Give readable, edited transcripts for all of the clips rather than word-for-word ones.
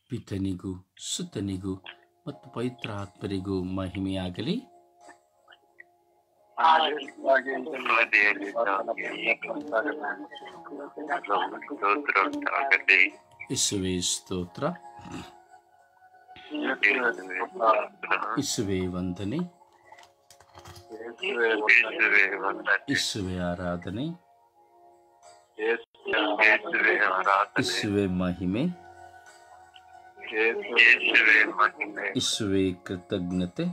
ಪಿತನಿಗೂ ಸುತನಿಗೂ ಮತ್ತು ಪವಿತ್ರ ಆತ್ಮರಿಗೂ ಮಹಿಮೆಯಾಗಲಿ. ಯೇಸುವೇ ಸ್ತೋತ್ರ, ಯೇಸುವೇ ವಂದನೆ, ಯೇಸುವೇ ಆರಾಧನೆ, ಯೇಸುವೇ ಮಹಿಮೆ, ಯೇಸುವೇ ಕೃತಜ್ಞತೆ.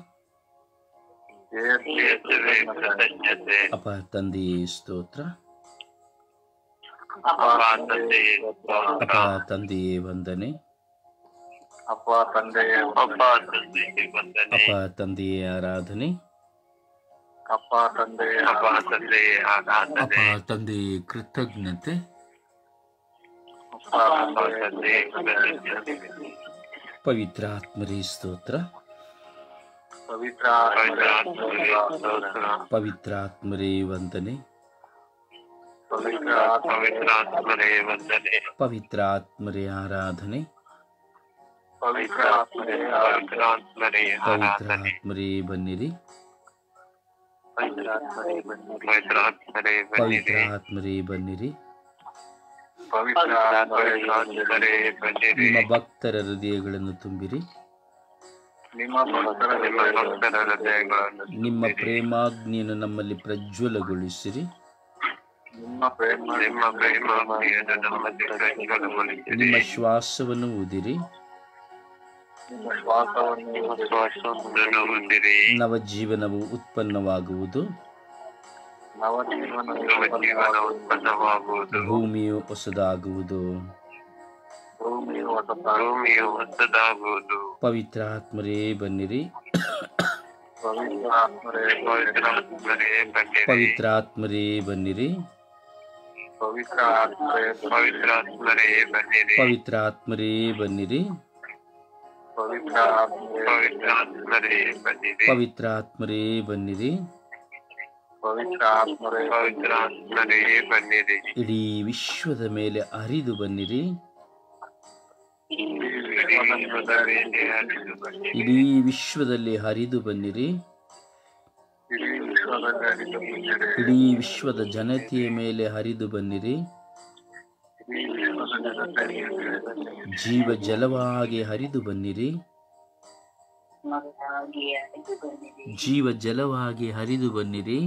ಅಪ್ಪ ತಂದೆಯೇ ಸ್ತೋತ್ರ, ಅಪ್ಪ ತಂದೆಯೇ ವಂದನೆ, ಅಪ್ಪ ತಂದೆಯೇ ಅಪ್ಪ ತಂದೆಯೇ ಆರಾಧನೆ, ಅಪ್ಪ ತಂದೆಯೇ ಅಪ್ಪ ತಂದೆಯೇ ಕೃತಜ್ಞತೆ. ಪವಿತ್ರ ಆತ್ಮರೇ ಸ್ತೋತ್ರ, ಪವಿತ್ರ ಆತ್ಮರೇ ವಂದನೆ, ಪವಿತ್ರ ಆತ್ಮರೇ ಆರಾಧನೆ, ಪವಿತ್ರ ಆತ್ಮರೇ ಬನ್ನಿರಿ, ಪವಿತ್ರ ಆತ್ಮರೇ ಬನ್ನಿರಿ. ನಿಮ್ಮ ಭಕ್ತರ ಹೃದಯಗಳನ್ನು ತುಂಬಿರಿ, ನಿಮ್ಮ ಪ್ರೇಮಾಗ್ನಿಯನ್ನು ನಮ್ಮಲ್ಲಿ ಪ್ರಜ್ವಲಗೊಳಿಸಿರಿ, ನಿಮ್ಮ ಶ್ವಾಸವನ್ನು ಊದಿರಿ, ನವ ಜೀವನವು ಉತ್ಪನ್ನವಾಗುವುದು, ಭೂಮಿಯು ಹೊಸದಾಗುವುದು. ಪವಿತ್ರ ಆತ್ಮರೇ ಬನ್ನಿರಿ, ಪವಿತ್ರ ಆತ್ಮರೇ ಬನ್ನಿರಿ, ಪವಿತ್ರ ಆತ್ಮರೇ ಬನ್ನಿರಿ, ಪವಿತ್ರ ಆತ್ಮರೇ ಬನ್ನಿರಿ. ಇಡೀ ವಿಶ್ವದ ಮೇಲೆ ಹರಿದು ಬನ್ನಿರಿ, ಇಡೀ ವಿಶ್ವದಲ್ಲಿ ಹರಿದು ಬನ್ನಿರಿ, ಇಡೀ ವಿಶ್ವದ ಜನತೆಯ ಮೇಲೆ ಹರಿದು ಬನ್ನಿರಿ, ಜೀವ ಜಲವಾಗಿ ಹರಿದು ಬನ್ನಿರಿ, ಜೀವ ಜಲವಾಗಿ ಹರಿದು ಬನ್ನಿರಿ,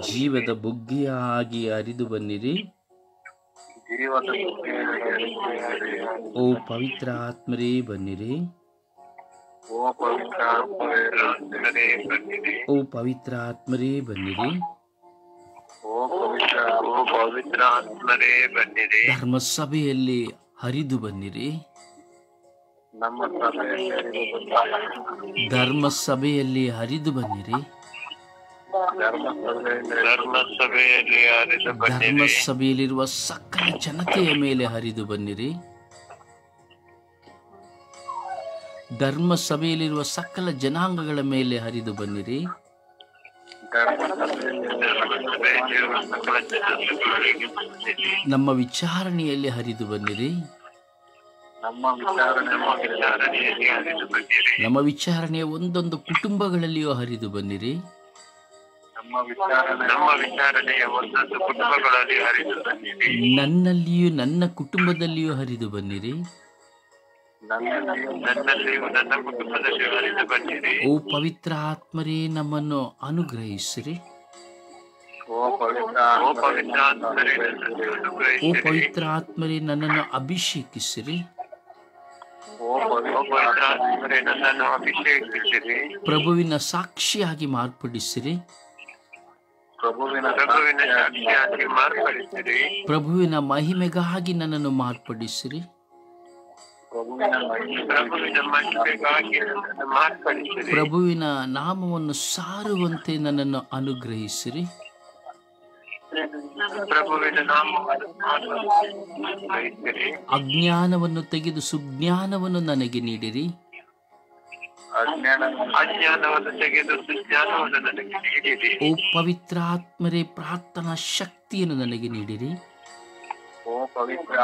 ಜೀವದ ಬುಗ್ಗೆಯಾಗಿ ಹರಿದು ಬನ್ನಿರಿ. ಓ ಪವಿತ್ರ ಆತ್ಮರೇ ಬನ್ನಿರಿ, ಓ ಪವಿತ್ರ ಆತ್ಮರೇ ಬನ್ನಿರಿ. ಧರ್ಮಸಭೆಯಲ್ಲಿ ಹರಿದು ಬನ್ನಿರಿ, ಧರ್ಮಸಭೆಯಲ್ಲಿ ಹರಿದು ಬನ್ನಿರಿ, ಧರ್ಮಸಭೆಯಲ್ಲಿರುವ ಸಕಲ ಜನತೆಯ ಮೇಲೆ ಹರಿದು ಬನ್ನಿರಿ, ಧರ್ಮಸಭೆಯಲ್ಲಿರುವ ಸಕಲ ಜನಾಂಗಗಳ ಮೇಲೆ ಹರಿದು ಬನ್ನಿರಿ. ನಮ್ಮ ವಿಚಾರಣೆಯಲ್ಲಿ ಹರಿದು ಬನ್ನಿರಿ, ನಮ್ಮ ವಿಚಾರಣೆಯ ಒಂದೊಂದು ಕುಟುಂಬಗಳಲ್ಲಿಯೂ ಹರಿದು ಬನ್ನಿರಿ, ನನ್ನಲ್ಲಿಯೂ ನನ್ನ ಕುಟುಂಬದಲ್ಲಿಯೂ ಹರಿದು ಬನ್ನಿರಿ. ಓ ಪವಿತ್ರ ಆತ್ಮರೇ ನಮ್ಮನ್ನು ಅನುಗ್ರಹಿಸಿರಿ, ಓ ಪವಿತ್ರ ಆತ್ಮರೇ ನನ್ನನ್ನು ಅಭಿಷೇಕಿಸಿರಿ, ಪ್ರಭುವಿನ ಸಾಕ್ಷಿಯಾಗಿ ಮಾರ್ಪಡಿಸಿರಿ, ಪ್ರಭುವಿನ ಮಹಿಮೆಗಾಗಿ ನನ್ನನ್ನು ಮಾರ್ಪಡಿಸಿರಿ, ಪ್ರಭುವಿನ ನಾಮವನ್ನು ಸಾರುವಂತೆ ನನ್ನನ್ನು ಅನುಗ್ರಹಿಸಿರಿ, ಅಜ್ಞಾನವನ್ನು ತೆಗೆದು ಸುಜ್ಞಾನವನ್ನು ನನಗೆ ನೀಡಿರಿ, ಓ ಪವಿತ್ರ ಆತ್ಮರೇ ಪ್ರಾರ್ಥನಾ ಶಕ್ತಿಯನ್ನು ನನಗೆ ನೀಡಿರಿ, ಪವಿತ್ರ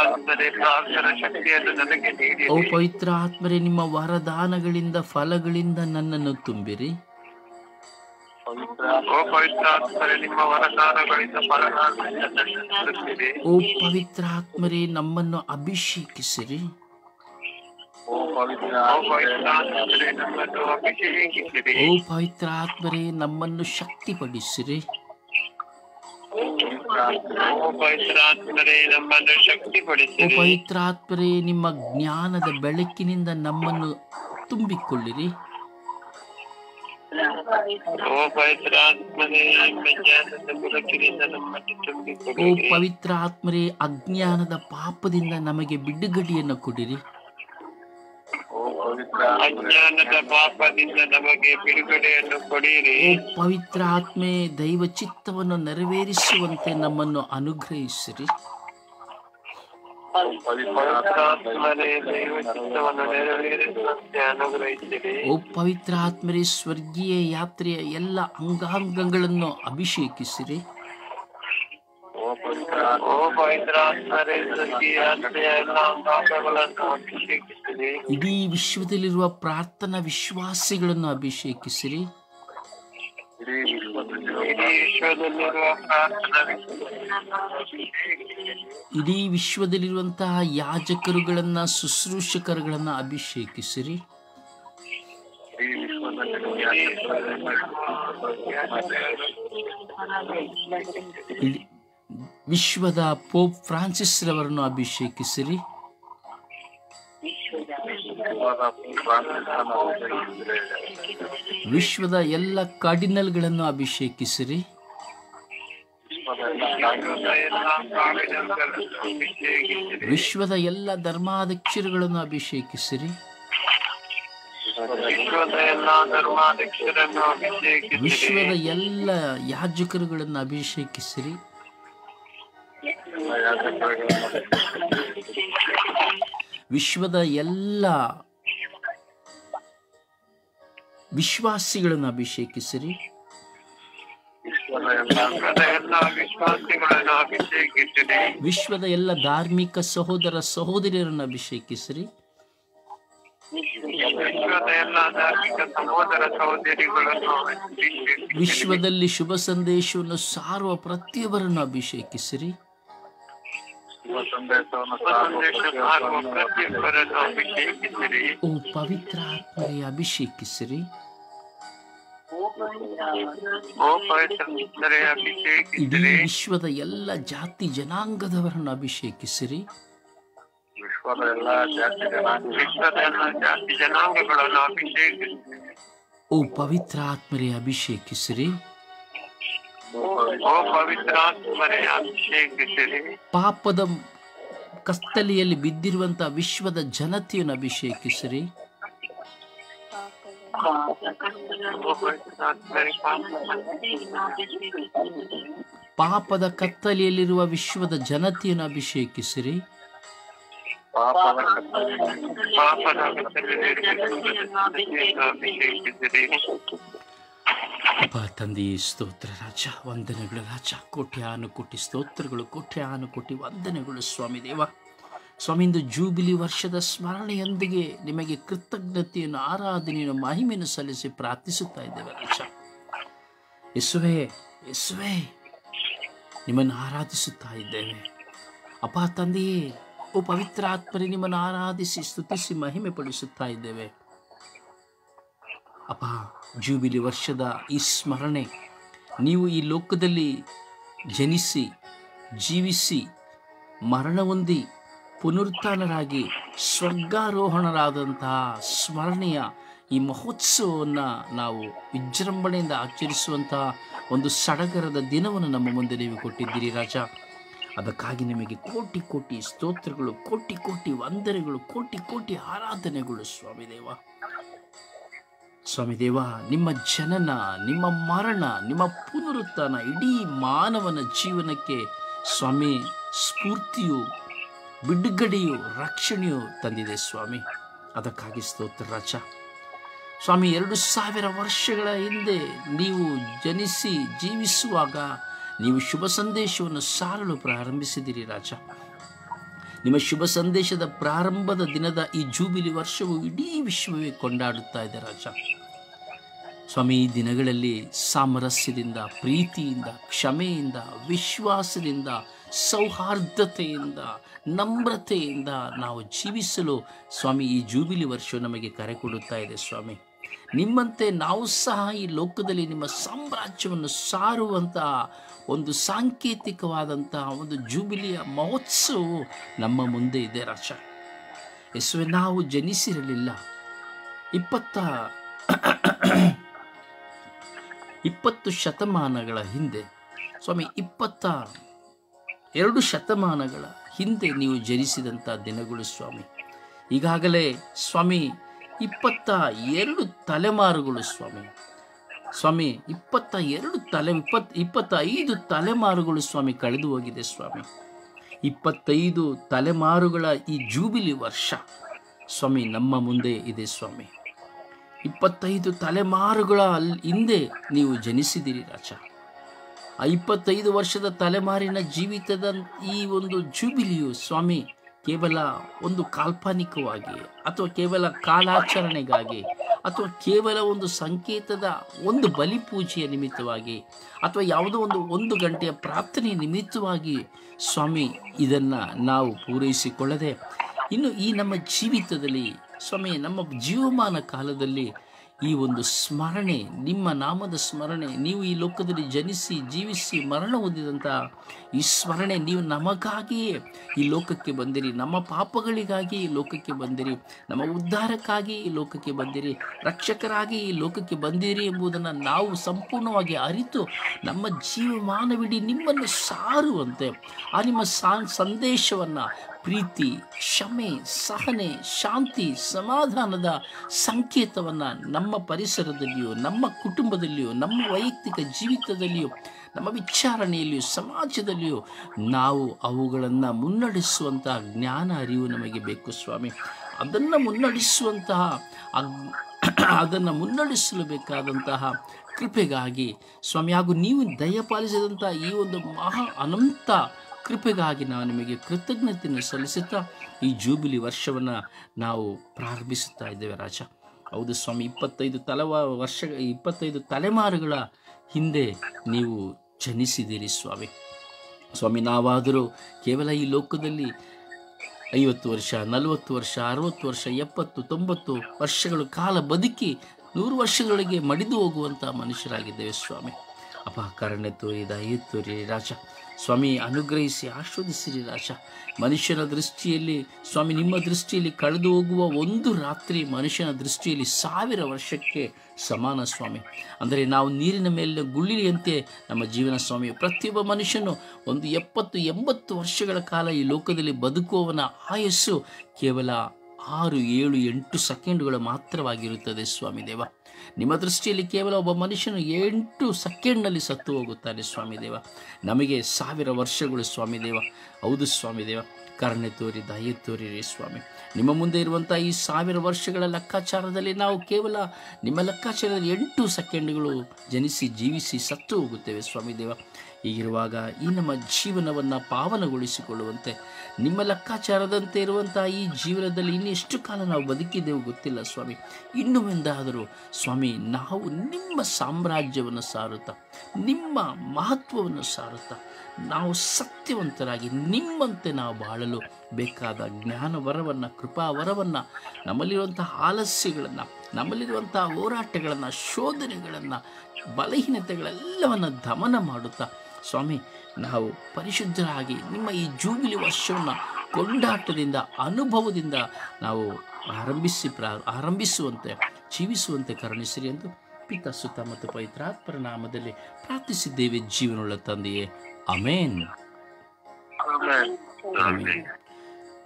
ಆತ್ಮರೇ ಪ್ರಾರ್ಥನಾ ಶಕ್ತಿಯನ್ನು ನನಗೆ ನೀಡಿ. ಓ ಪವಿತ್ರ ಆತ್ಮರೇ, ನಿಮ್ಮ ವರದಾನಗಳಿಂದ ಫಲಗಳಿಂದ ನನ್ನನ್ನು ತುಂಬಿರಿ. ಪವಿತ್ರ ಆತ್ಮರೇ, ನಿಮ್ಮ ವರದಾನಗಳಿಂದ ಫಲಗಳಿಂದ ನನ್ನನ್ನು ತುಂಬಿರಿ. ಓ ಪವಿತ್ರ ಆತ್ಮರೇ, ನಮ್ಮನ್ನು ಅಭಿಷೇಕಿಸಿರಿ. ಪವಿತ್ರ ಆತ್ಮರೇ, ನಮ್ಮನ್ನು ಅಭಿಷೇಕಿಸಿರಿ. ಓ ಪವಿತ್ರ ಆತ್ಮರೇ, ನಮ್ಮನ್ನು ಶಕ್ತಿಪಡಿಸಿರಿ. ಪವಿತ್ರ ಆತ್ಮರೇ, ನಮ್ಮನ್ನು ಓ ಶಕ್ತಿಪಡಿಸಿರಿ. ಪವಿತ್ರ ಆತ್ಮರೇ, ನಿಮ್ಮ ಜ್ಞಾನದ ಬೆಳಕಿನಿಂದ ನಮ್ಮನ್ನು ತುಂಬಿಕೊಳ್ಳಿರಿ. ಪವಿತ್ರ ಆತ್ಮರೇ, ನಿಮ್ಮ ಜ್ಞಾನದ ಬೆಳಕಿನಿಂದ ನಮ್ಮನ್ನು ಓ ತುಂಬಿಕೊಳ್ಳಿರಿ. ಪವಿತ್ರ ಆತ್ಮರೇ, ಅಜ್ಞಾನದ ಪಾಪದಿಂದ ನಮಗೆ ಬಿಡುಗಡೆಯನ್ನು ಕೊಡಿರಿ. ಅಜ್ಞಾನದ ಪಾಪದಿಂದ ನಮಗೆ ಬಿಡುಗಡೆಯನ್ನು ಕೊಡಿರಿ. ಓ ಪವಿತ್ರ ಆತ್ಮೆ, ದೈವ ಚಿತ್ತವನ್ನು ನೆರವೇರಿಸುವಂತೆ ನಮ್ಮನ್ನು ಅನುಗ್ರಹಿಸಿರಿ. ಪವಿತ್ರ ಆತ್ಮರೇ, ದೈವ ಚಿತ್ತವನ್ನು ನೆರವೇರಿಸುವಂತೆ ಅನುಗ್ರಹಿಸಿರಿ. ಓ ಪವಿತ್ರ ಆತ್ಮರೇ, ಸ್ವರ್ಗೀಯ ಯಾತ್ರೆಯ ಎಲ್ಲ ಅಂಗಾಂಗಗಳನ್ನು ಅಭಿಷೇಕಿಸಿರಿ. ಪವಿತ್ರ ಆತ್ಮರೇ, ಸ್ವರ್ಗೀಯ ಯಾತ್ರೆಯ ಎಲ್ಲ ಅಂಗಾಂಗಗಳನ್ನು ಅಭಿಷೇಕಿಸಿರಿ. ಇಡೀ ವಿಶ್ವದಲ್ಲಿರುವ ಪ್ರಾರ್ಥನಾ ವಿಶ್ವಾಸಿಗಳನ್ನು ಅಭಿಷೇಕಿಸಿರಿ. ಇಡೀ ವಿಶ್ವದಲ್ಲಿರುವ ಪ್ರಾರ್ಥನಾ ಇಡೀ ವಿಶ್ವದಲ್ಲಿರುವಂತಹ ಯಾಜಕರುಗಳನ್ನ, ಶುಶ್ರೂಷಕರುಗಳನ್ನ ಅಭಿಷೇಕಿಸಿರಿ. ಇಡೀ ವಿಶ್ವದ ಪೋಪ್ ಫ್ರಾನ್ಸಿಸ್ ರವರನ್ನು ಅಭಿಷೇಕಿಸಿರಿ. ವಿಶ್ವದ ಎಲ್ಲ ಕಾರ್ಡಿನಲ್ಗಳನ್ನು ಅಭಿಷೇಕಿಸಿರಿ. ವಿಶ್ವದ ಎಲ್ಲ ಧರ್ಮಾಧ್ಯಕ್ಷರುಗಳನ್ನು ಅಭಿಷೇಕಿಸಿರಿ. ವಿಶ್ವದ ಎಲ್ಲ ಯಾಜಕರುಗಳನ್ನು ಅಭಿಷೇಕಿಸಿರಿ. ವಿಶ್ವದ ಎಲ್ಲ ವಿಶ್ವಾಸಿಗಳನ್ನು ಅಭಿಷೇಕಿಸಿರಿ. ವಿಶ್ವದ ಎಲ್ಲ ಧಾರ್ಮಿಕ ಸಹೋದರ ಸಹೋದರಿಯರನ್ನು ಅಭಿಷೇಕಿಸಿರಿ. ವಿಶ್ವದಲ್ಲಿ ಶುಭ ಸಂದೇಶವನ್ನು ಸಾರುವ ಪ್ರತಿಯೊಬ್ಬರನ್ನು ಅಭಿಷೇಕಿಸಿರಿ. ಓ ಪವಿತ್ರ ಆತ್ಮರೇ, ಅಭಿಷೇಕಿಸಿರಿ. ಇಡೀ ವಿಶ್ವದ ಎಲ್ಲ ಜಾತಿ ಜನಾಂಗದವರನ್ನು ಅಭಿಷೇಕಿಸಿರಿ. ಓ ಪವಿತ್ರ ಆತ್ಮರೇ, ಅಭಿಷೇಕಿಸಿರಿ. ಪಾಪದ ಕತ್ತಲೆಯಲ್ಲಿ ಬಿದ್ದಿರುವಂತಹ ವಿಶ್ವದ ಜನತೆಯನ್ನು ಅಭಿಷೇಕಿಸಿರಿ. ಪಾಪದ ಕತ್ತಲೆಯಲ್ಲಿರುವ ವಿಶ್ವದ ಜನತೆಯನ್ನು ಅಭಿಷೇಕಿಸಿರಿ. ಅಪ್ಪ ತಂದೆಯೇ, ಸ್ತೋತ್ರ ರಾಜ, ವಂದನೆಗಳು ರಾಜ. ಕೋಟ್ಯಾನುಕೋಟಿ ಸ್ತೋತ್ರಗಳು, ಕೋಟ್ಯಾನುಕೋಟಿ ವಂದನೆಗಳು ಸ್ವಾಮಿ ದೇವ. ಸ್ವಾಮಿ, ಇಂದು ಜೂಬಿಲಿ ವರ್ಷದ ಸ್ಮರಣೆಯೊಂದಿಗೆ ನಿಮಗೆ ಕೃತಜ್ಞತೆಯನ್ನು, ಆರಾಧನೆಯನ್ನು, ಮಹಿಮೆಯನ್ನು ಸಲ್ಲಿಸಿ ಪ್ರಾರ್ಥಿಸುತ್ತಾ ಇದ್ದೇವೆ ರಾಜ. ಯೇಸುವೇ, ಯೇಸುವೇ, ನಿಮ್ಮನ್ನು ಆರಾಧಿಸುತ್ತಾ ಇದ್ದೇವೆ ಅಪ್ಪ ತಂದೆಯೇ. ಓ ಪವಿತ್ರ ಆತ್ಮರೇ, ನಿಮ್ಮನ್ನು ಆರಾಧಿಸಿ ಸ್ತುತಿಸಿ ಮಹಿಮೆ ಪಡಿಸುತ್ತಾ ಇದ್ದೇವೆ ಅಪ್ಪ. ಜೂಬಿಲಿ ವರ್ಷದ ಈ ಸ್ಮರಣೆ, ನೀವು ಈ ಲೋಕದಲ್ಲಿ ಜನಿಸಿ, ಜೀವಿಸಿ, ಮರಣ ಹೊಂದಿ, ಪುನರುತ್ಥಾನರಾಗಿ ಸ್ವರ್ಗಾರೋಹಣರಾದಂತಹ ಸ್ಮರಣೆಯ ಈ ಮಹೋತ್ಸವವನ್ನು ನಾವು ವಿಜೃಂಭಣೆಯಿಂದ ಆಚರಿಸುವಂತಹ ಒಂದು ಸಡಗರದ ದಿನವನ್ನು ನಮ್ಮ ಮುಂದೆ ನೀವು ಕೊಟ್ಟಿದ್ದೀರಿ ರಾಜ. ಅದಕ್ಕಾಗಿ ನಿಮಗೆ ಕೋಟಿ ಕೋಟಿ ಸ್ತೋತ್ರಗಳು, ಕೋಟಿ ಕೋಟಿ ವಂದನೆಗಳು, ಕೋಟಿ ಕೋಟಿ ಆರಾಧನೆಗಳು ಸ್ವಾಮಿ ದೇವ. ಸ್ವಾಮಿ ದೇವ, ನಿಮ್ಮ ಜನನ, ನಿಮ್ಮ ಮರಣ, ನಿಮ್ಮ ಪುನರುತ್ಥಾನ ಇಡೀ ಮಾನವನ ಜೀವನಕ್ಕೆ ಸ್ವಾಮಿ ಸ್ಫೂರ್ತಿಯು, ಬಿಡುಗಡೆಯು, ರಕ್ಷಣೆಯು ತಂದಿದೆ ಸ್ವಾಮಿ. ಅದಕ್ಕಾಗಿ ಸ್ತೋತ್ರ ರಾಜ. ಸ್ವಾಮಿ, 2000 ವರ್ಷಗಳ ಹಿಂದೆ ನೀವು ಜನಿಸಿ ಜೀವಿಸುವಾಗ ನೀವು ಶುಭ ಸಂದೇಶವನ್ನು ಸಾರಲು ಪ್ರಾರಂಭಿಸಿದಿರಿ ರಾಜ. ನಿಮ್ಮ ಶುಭ ಸಂದೇಶದ ಪ್ರಾರಂಭದ ದಿನದ ಈ ಜೂಬಿಲಿ ವರ್ಷವು ಇಡೀ ವಿಶ್ವವೇ ಕೊಂಡಾಡುತ್ತಾ ಇದೆ ರಾಜ. ಸ್ವಾಮಿ, ಈ ದಿನಗಳಲ್ಲಿ ಸಾಮರಸ್ಯದಿಂದ, ಪ್ರೀತಿಯಿಂದ, ಕ್ಷಮೆಯಿಂದ, ವಿಶ್ವಾಸದಿಂದ, ಸೌಹಾರ್ದತೆಯಿಂದ, ನಮ್ರತೆಯಿಂದ ನಾವು ಜೀವಿಸಲು ಸ್ವಾಮಿ ಈ ಜೂಬಿಲಿ ವರ್ಷವು ನಮಗೆ ಕರೆ ಕೊಡುತ್ತಾ ಇದೆ ಸ್ವಾಮಿ. ನಿಮ್ಮಂತೆ ನಾವು ಸಹ ಈ ಲೋಕದಲ್ಲಿ ನಿಮ್ಮ ಸಾಮ್ರಾಜ್ಯವನ್ನು ಸಾರುವಂತಹ ಒಂದು ಸಾಂಕೇತಿಕವಾದಂತಹ ಒಂದು ಜೂಬಿಲಿಯ ಮಹೋತ್ಸವವು ನಮ್ಮ ಮುಂದೆ ಇದೆ ರಾಜ. ಯೇಸುವೆ, ನಾವು ಜನಿಸಿರಲಿಲ್ಲ 20 ಶತಮಾನಗಳ ಹಿಂದೆ ಸ್ವಾಮಿ, 22 ಶತಮಾನಗಳ ಹಿಂದೆ ನೀವು ಜನಿಸಿದಂಥ ದಿನಗಳು ಸ್ವಾಮಿ. ಈಗಾಗಲೇ ಸ್ವಾಮಿ 22 ತಲೆಮಾರುಗಳು ಸ್ವಾಮಿ. 25 ತಲೆಮಾರುಗಳು ಸ್ವಾಮಿ ಕಳೆದು ಹೋಗಿದೆ ಸ್ವಾಮಿ. 25 ತಲೆಮಾರುಗಳ ಈ ಜೂಬಿಲಿ ವರ್ಷ ಸ್ವಾಮಿ ನಮ್ಮ ಮುಂದೆ ಇದೆ ಸ್ವಾಮಿ. 25 ತಲೆಮಾರುಗಳ ಹಿಂದೆ ನೀವು ಜನಿಸಿದಿರಿ ರಾಜ. ಆ 25 ವರ್ಷದ ತಲೆಮಾರಿನ ಜೀವಿತದ ಈ ಒಂದು ಜೂಬಿಲಿಯು ಸ್ವಾಮಿ ಕೇವಲ ಒಂದು ಕಾಲ್ಪನಿಕವಾಗಿ, ಅಥವಾ ಕೇವಲ ಕಾಲಾಚರಣೆಗಾಗಿ, ಅಥವಾ ಕೇವಲ ಒಂದು ಸಂಕೇತದ ಒಂದು ಬಲಿಪೂಜೆಯ ನಿಮಿತ್ತವಾಗಿ, ಅಥವಾ ಯಾವುದೋ ಒಂದು ಗಂಟೆಯ ಪ್ರಾರ್ಥನೆಯ ನಿಮಿತ್ತವಾಗಿ ಸ್ವಾಮಿ ಇದನ್ನು ನಾವು ಪೂರೈಸಿಕೊಳ್ಳದೆ, ಇನ್ನು ಈ ನಮ್ಮ ಜೀವಿತದಲ್ಲಿ ಸ್ವಾಮಿ, ನಮ್ಮ ಜೀವಮಾನ ಕಾಲದಲ್ಲಿ ಈ ಒಂದು ಸ್ಮರಣೆ, ನಿಮ್ಮ ನಾಮದ ಸ್ಮರಣೆ, ನೀವು ಈ ಲೋಕದಲ್ಲಿ ಜನಿಸಿ ಜೀವಿಸಿ ಮರಣ ಹೊಂದಿದಂತಹ ಈ ಸ್ಮರಣೆ, ನೀವು ನಮಗಾಗಿಯೇ ಈ ಲೋಕಕ್ಕೆ ಬಂದಿರಿ, ನಮ್ಮ ಪಾಪಗಳಿಗಾಗಿ ಈ ಲೋಕಕ್ಕೆ ಬಂದಿರಿ, ನಮ್ಮ ಉದ್ಧಾರಕ್ಕಾಗಿ ಈ ಲೋಕಕ್ಕೆ ಬಂದಿರಿ, ರಕ್ಷಕರಾಗಿ ಈ ಲೋಕಕ್ಕೆ ಬಂದಿರಿ ಎಂಬುದನ್ನು ನಾವು ಸಂಪೂರ್ಣವಾಗಿ ಅರಿತು ನಮ್ಮ ಜೀವಮಾನವಿಡೀ ನಿಮ್ಮನ್ನು ಸಾರುವಂತೆ ಆ ನಿಮ್ಮ ಸಂದೇಶವನ್ನು, ಪ್ರೀತಿ, ಕ್ಷಮೆ, ಸಹನೆ, ಶಾಂತಿ, ಸಮಾಧಾನದ ಸಂಕೇತವನ್ನು ನಮ್ಮ ಪರಿಸರದಲ್ಲಿಯೂ, ನಮ್ಮ ಕುಟುಂಬದಲ್ಲಿಯೂ, ನಮ್ಮ ವೈಯಕ್ತಿಕ ಜೀವಿತದಲ್ಲಿಯೂ, ನಮ್ಮ ವಿಚಾರಣೆಯಲ್ಲಿಯೂ, ಸಮಾಜದಲ್ಲಿಯೂ ನಾವು ಅವುಗಳನ್ನು ಮುನ್ನಡೆಸುವಂತಹ ಜ್ಞಾನ, ಅರಿವು ನಮಗೆ ಬೇಕು ಸ್ವಾಮಿ. ಅದನ್ನು ಮುನ್ನಡೆಸಲು ಬೇಕಾದಂತಹ ಕೃಪೆಗಾಗಿ ಸ್ವಾಮಿ, ಹಾಗೂ ನೀವು ದಯಪಾಲಿಸಿದಂಥ ಈ ಒಂದು ಮಹಾ ಅನಂತ ಕೃಪೆಗಾಗಿ ನಾವು ನಿಮಗೆ ಕೃತಜ್ಞತೆಯನ್ನು ಸಲ್ಲಿಸುತ್ತಾ ಈ ಜೂಬಿಲಿ ವರ್ಷವನ್ನು ನಾವು ಪ್ರಾರಂಭಿಸುತ್ತಾ ಇದ್ದೇವೆ ರಾಜ. ಹೌದು ಸ್ವಾಮಿ, 25 ತಲೆಮಾರುಗಳ ಹಿಂದೆ ನೀವು ಜನಿಸಿದ್ದೀರಿ ಸ್ವಾಮಿ. ಸ್ವಾಮಿ, ನಾವಾದರೂ ಕೇವಲ ಈ ಲೋಕದಲ್ಲಿ 50 ವರ್ಷ, 40 ವರ್ಷ, 60 ವರ್ಷ, 70, 90 ವರ್ಷಗಳ ಕಾಲ ಬದುಕಿ 100 ವರ್ಷಗಳಿಗೆ ಮಡಿದು ಹೋಗುವಂಥ ಮನುಷ್ಯರಾಗಿದ್ದೇವೆ ಸ್ವಾಮಿ. ಅಪ್ಪ, ಕರುಣೆ ತೋರಿ, ದಯೆ ತೋರಿ ರಾಜ. ಸ್ವಾಮಿ, ಅನುಗ್ರಹಿಸಿ ಆಶೀರ್ವದಿಸಿರಿ ರಾಜ. ಮನುಷ್ಯನ ದೃಷ್ಟಿಯಲ್ಲಿ ಸ್ವಾಮಿ, ನಿಮ್ಮ ದೃಷ್ಟಿಯಲ್ಲಿ ಕಳೆದು ಹೋಗುವ ಒಂದು ರಾತ್ರಿ ಮನುಷ್ಯನ ದೃಷ್ಟಿಯಲ್ಲಿ 1000 ವರ್ಷಕ್ಕೆ ಸಮಾನ ಸ್ವಾಮಿ. ಅಂದರೆ ನಾವು ನೀರಿನ ಮೇಲಿನ ಗುಳ್ಳಿಯಂತೆ ನಮ್ಮ ಜೀವನ ಸ್ವಾಮಿ. ಪ್ರತಿಯೊಬ್ಬ ಮನುಷ್ಯನು ಒಂದು 70-80 ವರ್ಷಗಳ ಕಾಲ ಈ ಲೋಕದಲ್ಲಿ ಬದುಕುವವನ ಆಯಸ್ಸು ಕೇವಲ 6, 7, 8 ಸೆಕೆಂಡುಗಳು ಮಾತ್ರವಾಗಿರುತ್ತದೆ ಸ್ವಾಮಿ ದೇವ. ನಿಮ್ಮ ದೃಷ್ಟಿಯಲ್ಲಿ ಕೇವಲ ಒಬ್ಬ ಮನುಷ್ಯನು 8 ಸೆಕೆಂಡ್ನಲ್ಲಿ ಸತ್ತು ಹೋಗುತ್ತಾನೆ ಸ್ವಾಮಿ ದೇವ. ನಮಗೆ 1000 ವರ್ಷಗಳು ಸ್ವಾಮಿ ದೇವ. ಹೌದು ಸ್ವಾಮಿ ದೇವ, ಕರುಣೆ ತೋರಿ, ದಯೆ ತೋರಿರಿ ಸ್ವಾಮಿ. ನಿಮ್ಮ ಮುಂದೆ ಇರುವಂಥ ಈ 1000 ವರ್ಷಗಳ ಲೆಕ್ಕಾಚಾರದಲ್ಲಿ ನಾವು ಕೇವಲ ನಿಮ್ಮ ಲೆಕ್ಕಾಚಾರದಲ್ಲಿ 8 ಸೆಕೆಂಡ್ಗಳು ಜನಿಸಿ ಜೀವಿಸಿ ಸತ್ತು ಹೋಗುತ್ತೇವೆ ಸ್ವಾಮಿ ದೇವ. ಹೀಗಿರುವಾಗ ಈ ನಮ್ಮ ಜೀವನವನ್ನು ಪಾವನಗೊಳಿಸಿಕೊಳ್ಳುವಂತೆ ನಿಮ್ಮ ಲೆಕ್ಕಾಚಾರದಂತೆ ಇರುವಂಥ ಈ ಜೀವನದಲ್ಲಿ ಇನ್ನೆಷ್ಟು ಕಾಲ ನಾವು ಬದುಕಿದ್ದೆವು ಗೊತ್ತಿಲ್ಲ ಸ್ವಾಮಿ. ಇನ್ನು ಮುಂದಾದರೂ ಸ್ವಾಮಿ, ನಾವು ನಿಮ್ಮ ಸಾಮ್ರಾಜ್ಯವನ್ನು ಸಾರುತ್ತಾ, ನಿಮ್ಮ ಮಹತ್ವವನ್ನು ಸಾರುತ್ತಾ, ನಾವು ಸತ್ಯವಂತರಾಗಿ ನಿಮ್ಮಂತೆ ನಾವು ಬಾಳಲು ಬೇಕಾದ ಜ್ಞಾನ ವರವನ್ನು, ಕೃಪಾ ವರವನ್ನು, ನಮ್ಮಲ್ಲಿರುವಂಥ ಆಲಸ್ಯಗಳನ್ನು, ನಮ್ಮಲ್ಲಿರುವಂಥ ಹೋರಾಟಗಳನ್ನು, ಶೋಧನೆಗಳನ್ನು, ಬಲಹೀನತೆಗಳೆಲ್ಲವನ್ನು ದಮನ ಮಾಡುತ್ತಾ ಸ್ವಾಮಿ, ನಾವು ಪರಿಶುದ್ಧರಾಗಿ ನಿಮ್ಮ ಈ ಜೂಬಿಲಿ ವರ್ಷವನ್ನು ಕೊಂಡಾಟದಿಂದ, ಅನುಭವದಿಂದ ನಾವು ಆರಂಭಿಸುವಂತೆ, ಜೀವಿಸುವಂತೆ ಕರುಣಿಸಿರಿ ಎಂದು ಪಿತ, ಸುತ ಮತ್ತು ಪವಿತ್ರಾತ್ಮರ ನಾಮದಲ್ಲಿ ಪ್ರಾರ್ಥಿಸಿದ್ದೇವೆ ಜೀವನವುಳ್ಳ ತಂದೆಯೇ, ಆಮೇನ್.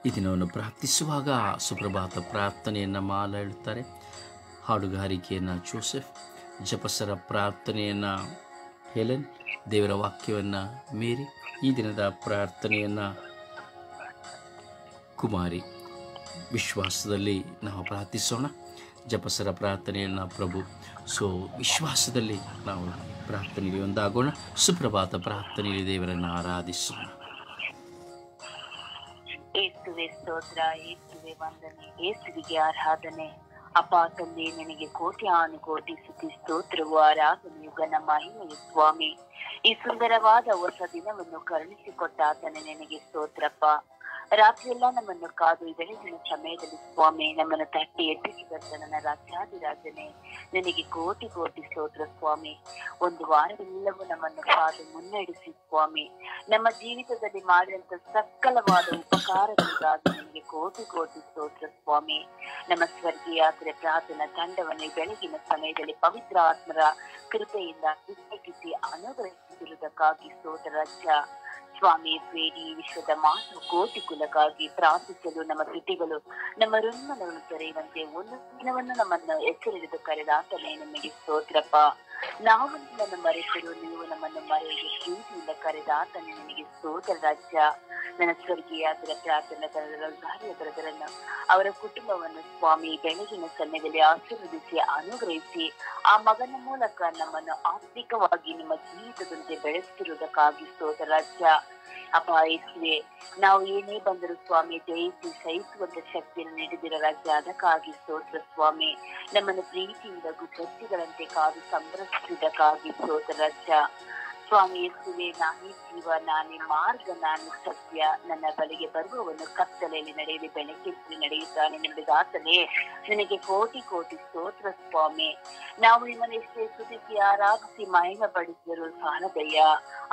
ಈ ದಿನವನ್ನು ಪ್ರಾರ್ಥಿಸುವಾಗ ಸುಪ್ರಭಾತ ಪ್ರಾರ್ಥನೆಯನ್ನು ಮಾಲ ಹೇಳುತ್ತಾರೆ. ಹಾಡುಗಾರಿಕೆಯನ್ನು ಜೋಸೆಫ್, ಜಪಸರ ಪ್ರಾರ್ಥನೆಯನ್ನು ಹೆಲೆನ್, ದೇವರ ವಾಕ್ಯವನ್ನು ಮೇರಿ, ಈ ದಿನದ ಪ್ರಾರ್ಥನೆಯನ್ನು ಕುಮಾರಿ. ವಿಶ್ವಾಸದಲ್ಲಿ ನಾವು ಪ್ರಾರ್ಥಿಸೋಣ. ಜಪಸರ ಪ್ರಾರ್ಥನೆಯನ್ನು ಪ್ರಭು. ಸೊ ವಿಶ್ವಾಸದಲ್ಲಿ ನಾವು ಪ್ರಾರ್ಥನೆಯಲ್ಲಿ ಒಂದಾಗೋಣ. ಸುಪ್ರಭಾತ ಪ್ರಾರ್ಥನೆಯಲ್ಲಿ ದೇವರನ್ನು ಆರಾಧಿಸೋಣ. ಏಸುವೆ ಸ್ತೋತ್ರ, ಏಸುವೆ ವಂದನೆ, ಏಸುವಿಗೆ ಆರಾಧನೆ. ಅಪ್ಪ ತಂದೆ, ನಿನಗೆ ಕೋಟಿ ಸ್ತುತಿ ಸ್ತೋತ್ರವು ಆರಾಧನೆಯು ಘನ ಮಹಿಮೆಯು ಸ್ವಾಮಿ. ಈ ಸುಂದರವಾದ ಹೊಸ ದಿನವನ್ನು ಕರುಣಿಸಿಕೊಟ್ಟಾತನೆ ನಿನಗೆ ಸ್ತೋತ್ರಪ್ಪ. ರಾತ್ರಿಯೆಲ್ಲ ನಮ್ಮನ್ನು ಕಾದು ಬೆಳಗಿನ ಸಮಯದಲ್ಲಿ ಸ್ವಾಮಿ ನಮ್ಮನ್ನು ತಟ್ಟಿ ಎಬ್ಬಿಸಿದಂತ ನನ್ನ ರಾಜ್ಯಾಧಿರಾಜನೇ, ನಿನಗೆ ಕೋಟಿ ಸ್ತೋತ್ರ ಸ್ವಾಮಿ. ಒಂದು ವಾರವೆಲ್ಲವೂ ನಮ್ಮನ್ನು ಕಾದು ಮುನ್ನಡೆಸಿ ಸ್ವಾಮಿ, ನಮ್ಮ ಜೀವಿತದಲ್ಲಿ ಮಾಡಿದಂತ ಸಕಲವಾದ ಉಪಕಾರಗಳಿಗಾಗಿ ನಿನಗೆ ಕೋಟಿ ಸ್ತೋತ್ರ ಸ್ವಾಮಿ. ನಮ್ಮ ಸ್ವರ್ಗೀಯಾತ್ರೆ ಪ್ರಾರ್ಥನಾ ತಂಡವನ್ನು ಬೆಳಗಿನ ಸಮಯದಲ್ಲಿ ಪವಿತ್ರ ಆತ್ಮರ ಕೃಪೆಯಿಂದ ವಿವೇಕಿಸಿ ಅನುಗ್ರಹಿಸಿರುವುದಕ್ಕಾಗಿ ಸ್ತೋತ್ರ ರಾಜ್ಯ ಸ್ವಾಮಿ. ಬೇಡಿ ವಿಶ್ವದ ಮಾತು ಕೋಟಿ ಕುಲಕ್ಕಾಗಿ ಪ್ರಾರ್ಥಿಸಲು ನಮ್ಮ ತುಟಿಗಳು ನಮ್ಮ ಋನ್ಮನವನ್ನು ತೊರೆಯುವಂತೆ ಒಂದು ದಿನವನ್ನು ನಮ್ಮನ್ನು ಎಚ್ಚರಿದು ಕರೆದಾತನೇ ನಿಮಗೆ ಸ್ತೋತ್ರಪ್ಪ. ನಾವು ನಿಮ್ಮನ್ನು ಮರೆತರು, ನೀವು ನಮ್ಮನ್ನು ಮರೆಯಲು ಪ್ರೀತಿಯಿಂದ ಕರೆದಾತನೇ ನಿನಗೆ ಸ್ತೋತ್ರ ರಾಜ್ಯ. ನನ್ನ ಸ್ವರ್ಗೀಯಾದರ ಪ್ರಾರ್ಥನಾ ಬ್ರದರನ್ನು ಅವರ ಕುಟುಂಬವನ್ನು ಸ್ವಾಮಿ ಬೆಳಗಿನ ಸಮಯದಲ್ಲಿ ಆಶೀರ್ವದಿಸಿ ಅನುಗ್ರಹಿಸಿ ಆ ಮಗನ ಮೂಲಕ ನಮ್ಮನ್ನು ಆತ್ಮಿಕವಾಗಿ ನಿಮ್ಮ ಜೀವಿತದಂತೆ ಬೆಳೆಸುತ್ತಿರುವುದಕ್ಕಾಗಿ ಸ್ತೋತ್ರ ರಾಜ್ಯ. ಅಪ್ಪ ಯೇಸುವೆ, ನಾವು ಏನೇ ಬಂದರೂ ಸ್ವಾಮಿ ಜಯಿಸಿ ಸಹಿಸುವಂತ ಶಕ್ತಿಯನ್ನು ನೀಡಿದಿರ ರಾಜ್ಯ. ಅದಕ್ಕಾಗಿ ಸ್ತೋತ್ರ ಸ್ವಾಮಿ. ನಮ್ಮನ್ನು ಪ್ರೀತಿಯಿಂದ ಗುಬ್ಬಚ್ಚಿಗಳಂತೆ ಕಾದು ಸಂಭ್ರಮಿಸಿದ್ದಕ್ಕಾಗಿ ಸ್ತೋತ್ರ ರಾಜ್ಯ. ಸ್ವಾಮಿ ಯೇಸುವೆ, ನಾನೇ ಜೀವ, ನಾನೇ ಮಾರ್ಗ, ನಾನೇ ಸತ್ಯ, ನನ್ನ ಬಳಿಗೆ ಬರುವವನು ಕತ್ತಲೆಯಲ್ಲಿ ನಡೆಯಲಿ ಬೆಳಕಿನಲ್ಲಿ ನಡೆಯುತ್ತಾನೆ ನಿಮ್ಮದಾತನೇ ನಿನಗೆ ಕೋಟಿ ಸ್ತೋತ್ರ ಸ್ವಾಮಿ. ನಾವು ನಿಮ್ಮನ್ನು ಎಷ್ಟೇ ಸ್ತುತಿಸಿ ಆರಾಧಿಸಿ ಮಹಿಮೆ ಪಡಿಸಿದರು ಸಾಲದಯ್ಯ.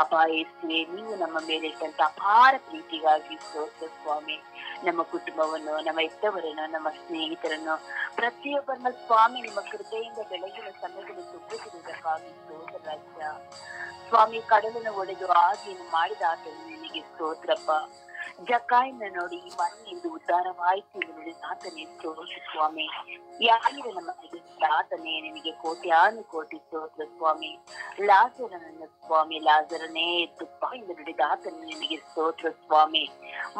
ಅಪ್ಪ ಯೇಸುವೆ, ನೀವು ನಮ್ಮ ಮೇಲೆ ಇಟ್ಟಂತ ಅಪಾರ ಪ್ರೀತಿಗಾಗಿ ಸ್ತೋತ್ರ ಸ್ವಾಮಿ. ನಮ್ಮ ಕುಟುಂಬವನ್ನು, ನಮ್ಮ ಇದ್ದವರನ್ನು, ನಮ್ಮ ಸ್ನೇಹಿತರನ್ನು ಪ್ರತಿಯೊಬ್ಬರನ್ನ ಸ್ವಾಮಿ ನಿಮ್ಮ ಕೃಪೆಯಿಂದ ಬೆಳಗಿನ ಸಮಯದಲ್ಲಿ ತುಂಬಿಸಿರುವುದಕ್ಕಾಗಿ ಸ್ತೋತ್ರ ರಾಜ್ಯ. ಸ್ವಾಮಿ, ಕಡಲನ್ನು ಒಡೆದು ಹಾಗೆಯನ್ನು ಮಾಡಿದ ಆತನು ನಿನಗೆ ಸ್ತೋತ್ರಪ್ಪ. ಜಕ್ಕಾಯನ್ನ ನೋಡಿ ಈ ಮನೆಯಿಂದ ಉದ್ಧಾರವಾಯಿತು ಎಂದು ನುಡಿದ ಆತನೇ ಸ್ತೋತ್ರ ಸ್ವಾಮಿ. ಯಾರಿನ ಮನೆಗೆ ಆತನೇ ನಿನಗೆ ಕೋಟಿ ಸ್ತೋತ್ರ ಸ್ವಾಮಿ. ಲಾಜರನನ್ನು ಸ್ವಾಮಿ, ಲಾಜರನೇ ಎದ್ದುಪ್ಪ ಎಂದು ನುಡಿದ ಆತನು ನಿನಗೆ ಸ್ತೋತ್ರ ಸ್ವಾಮಿ.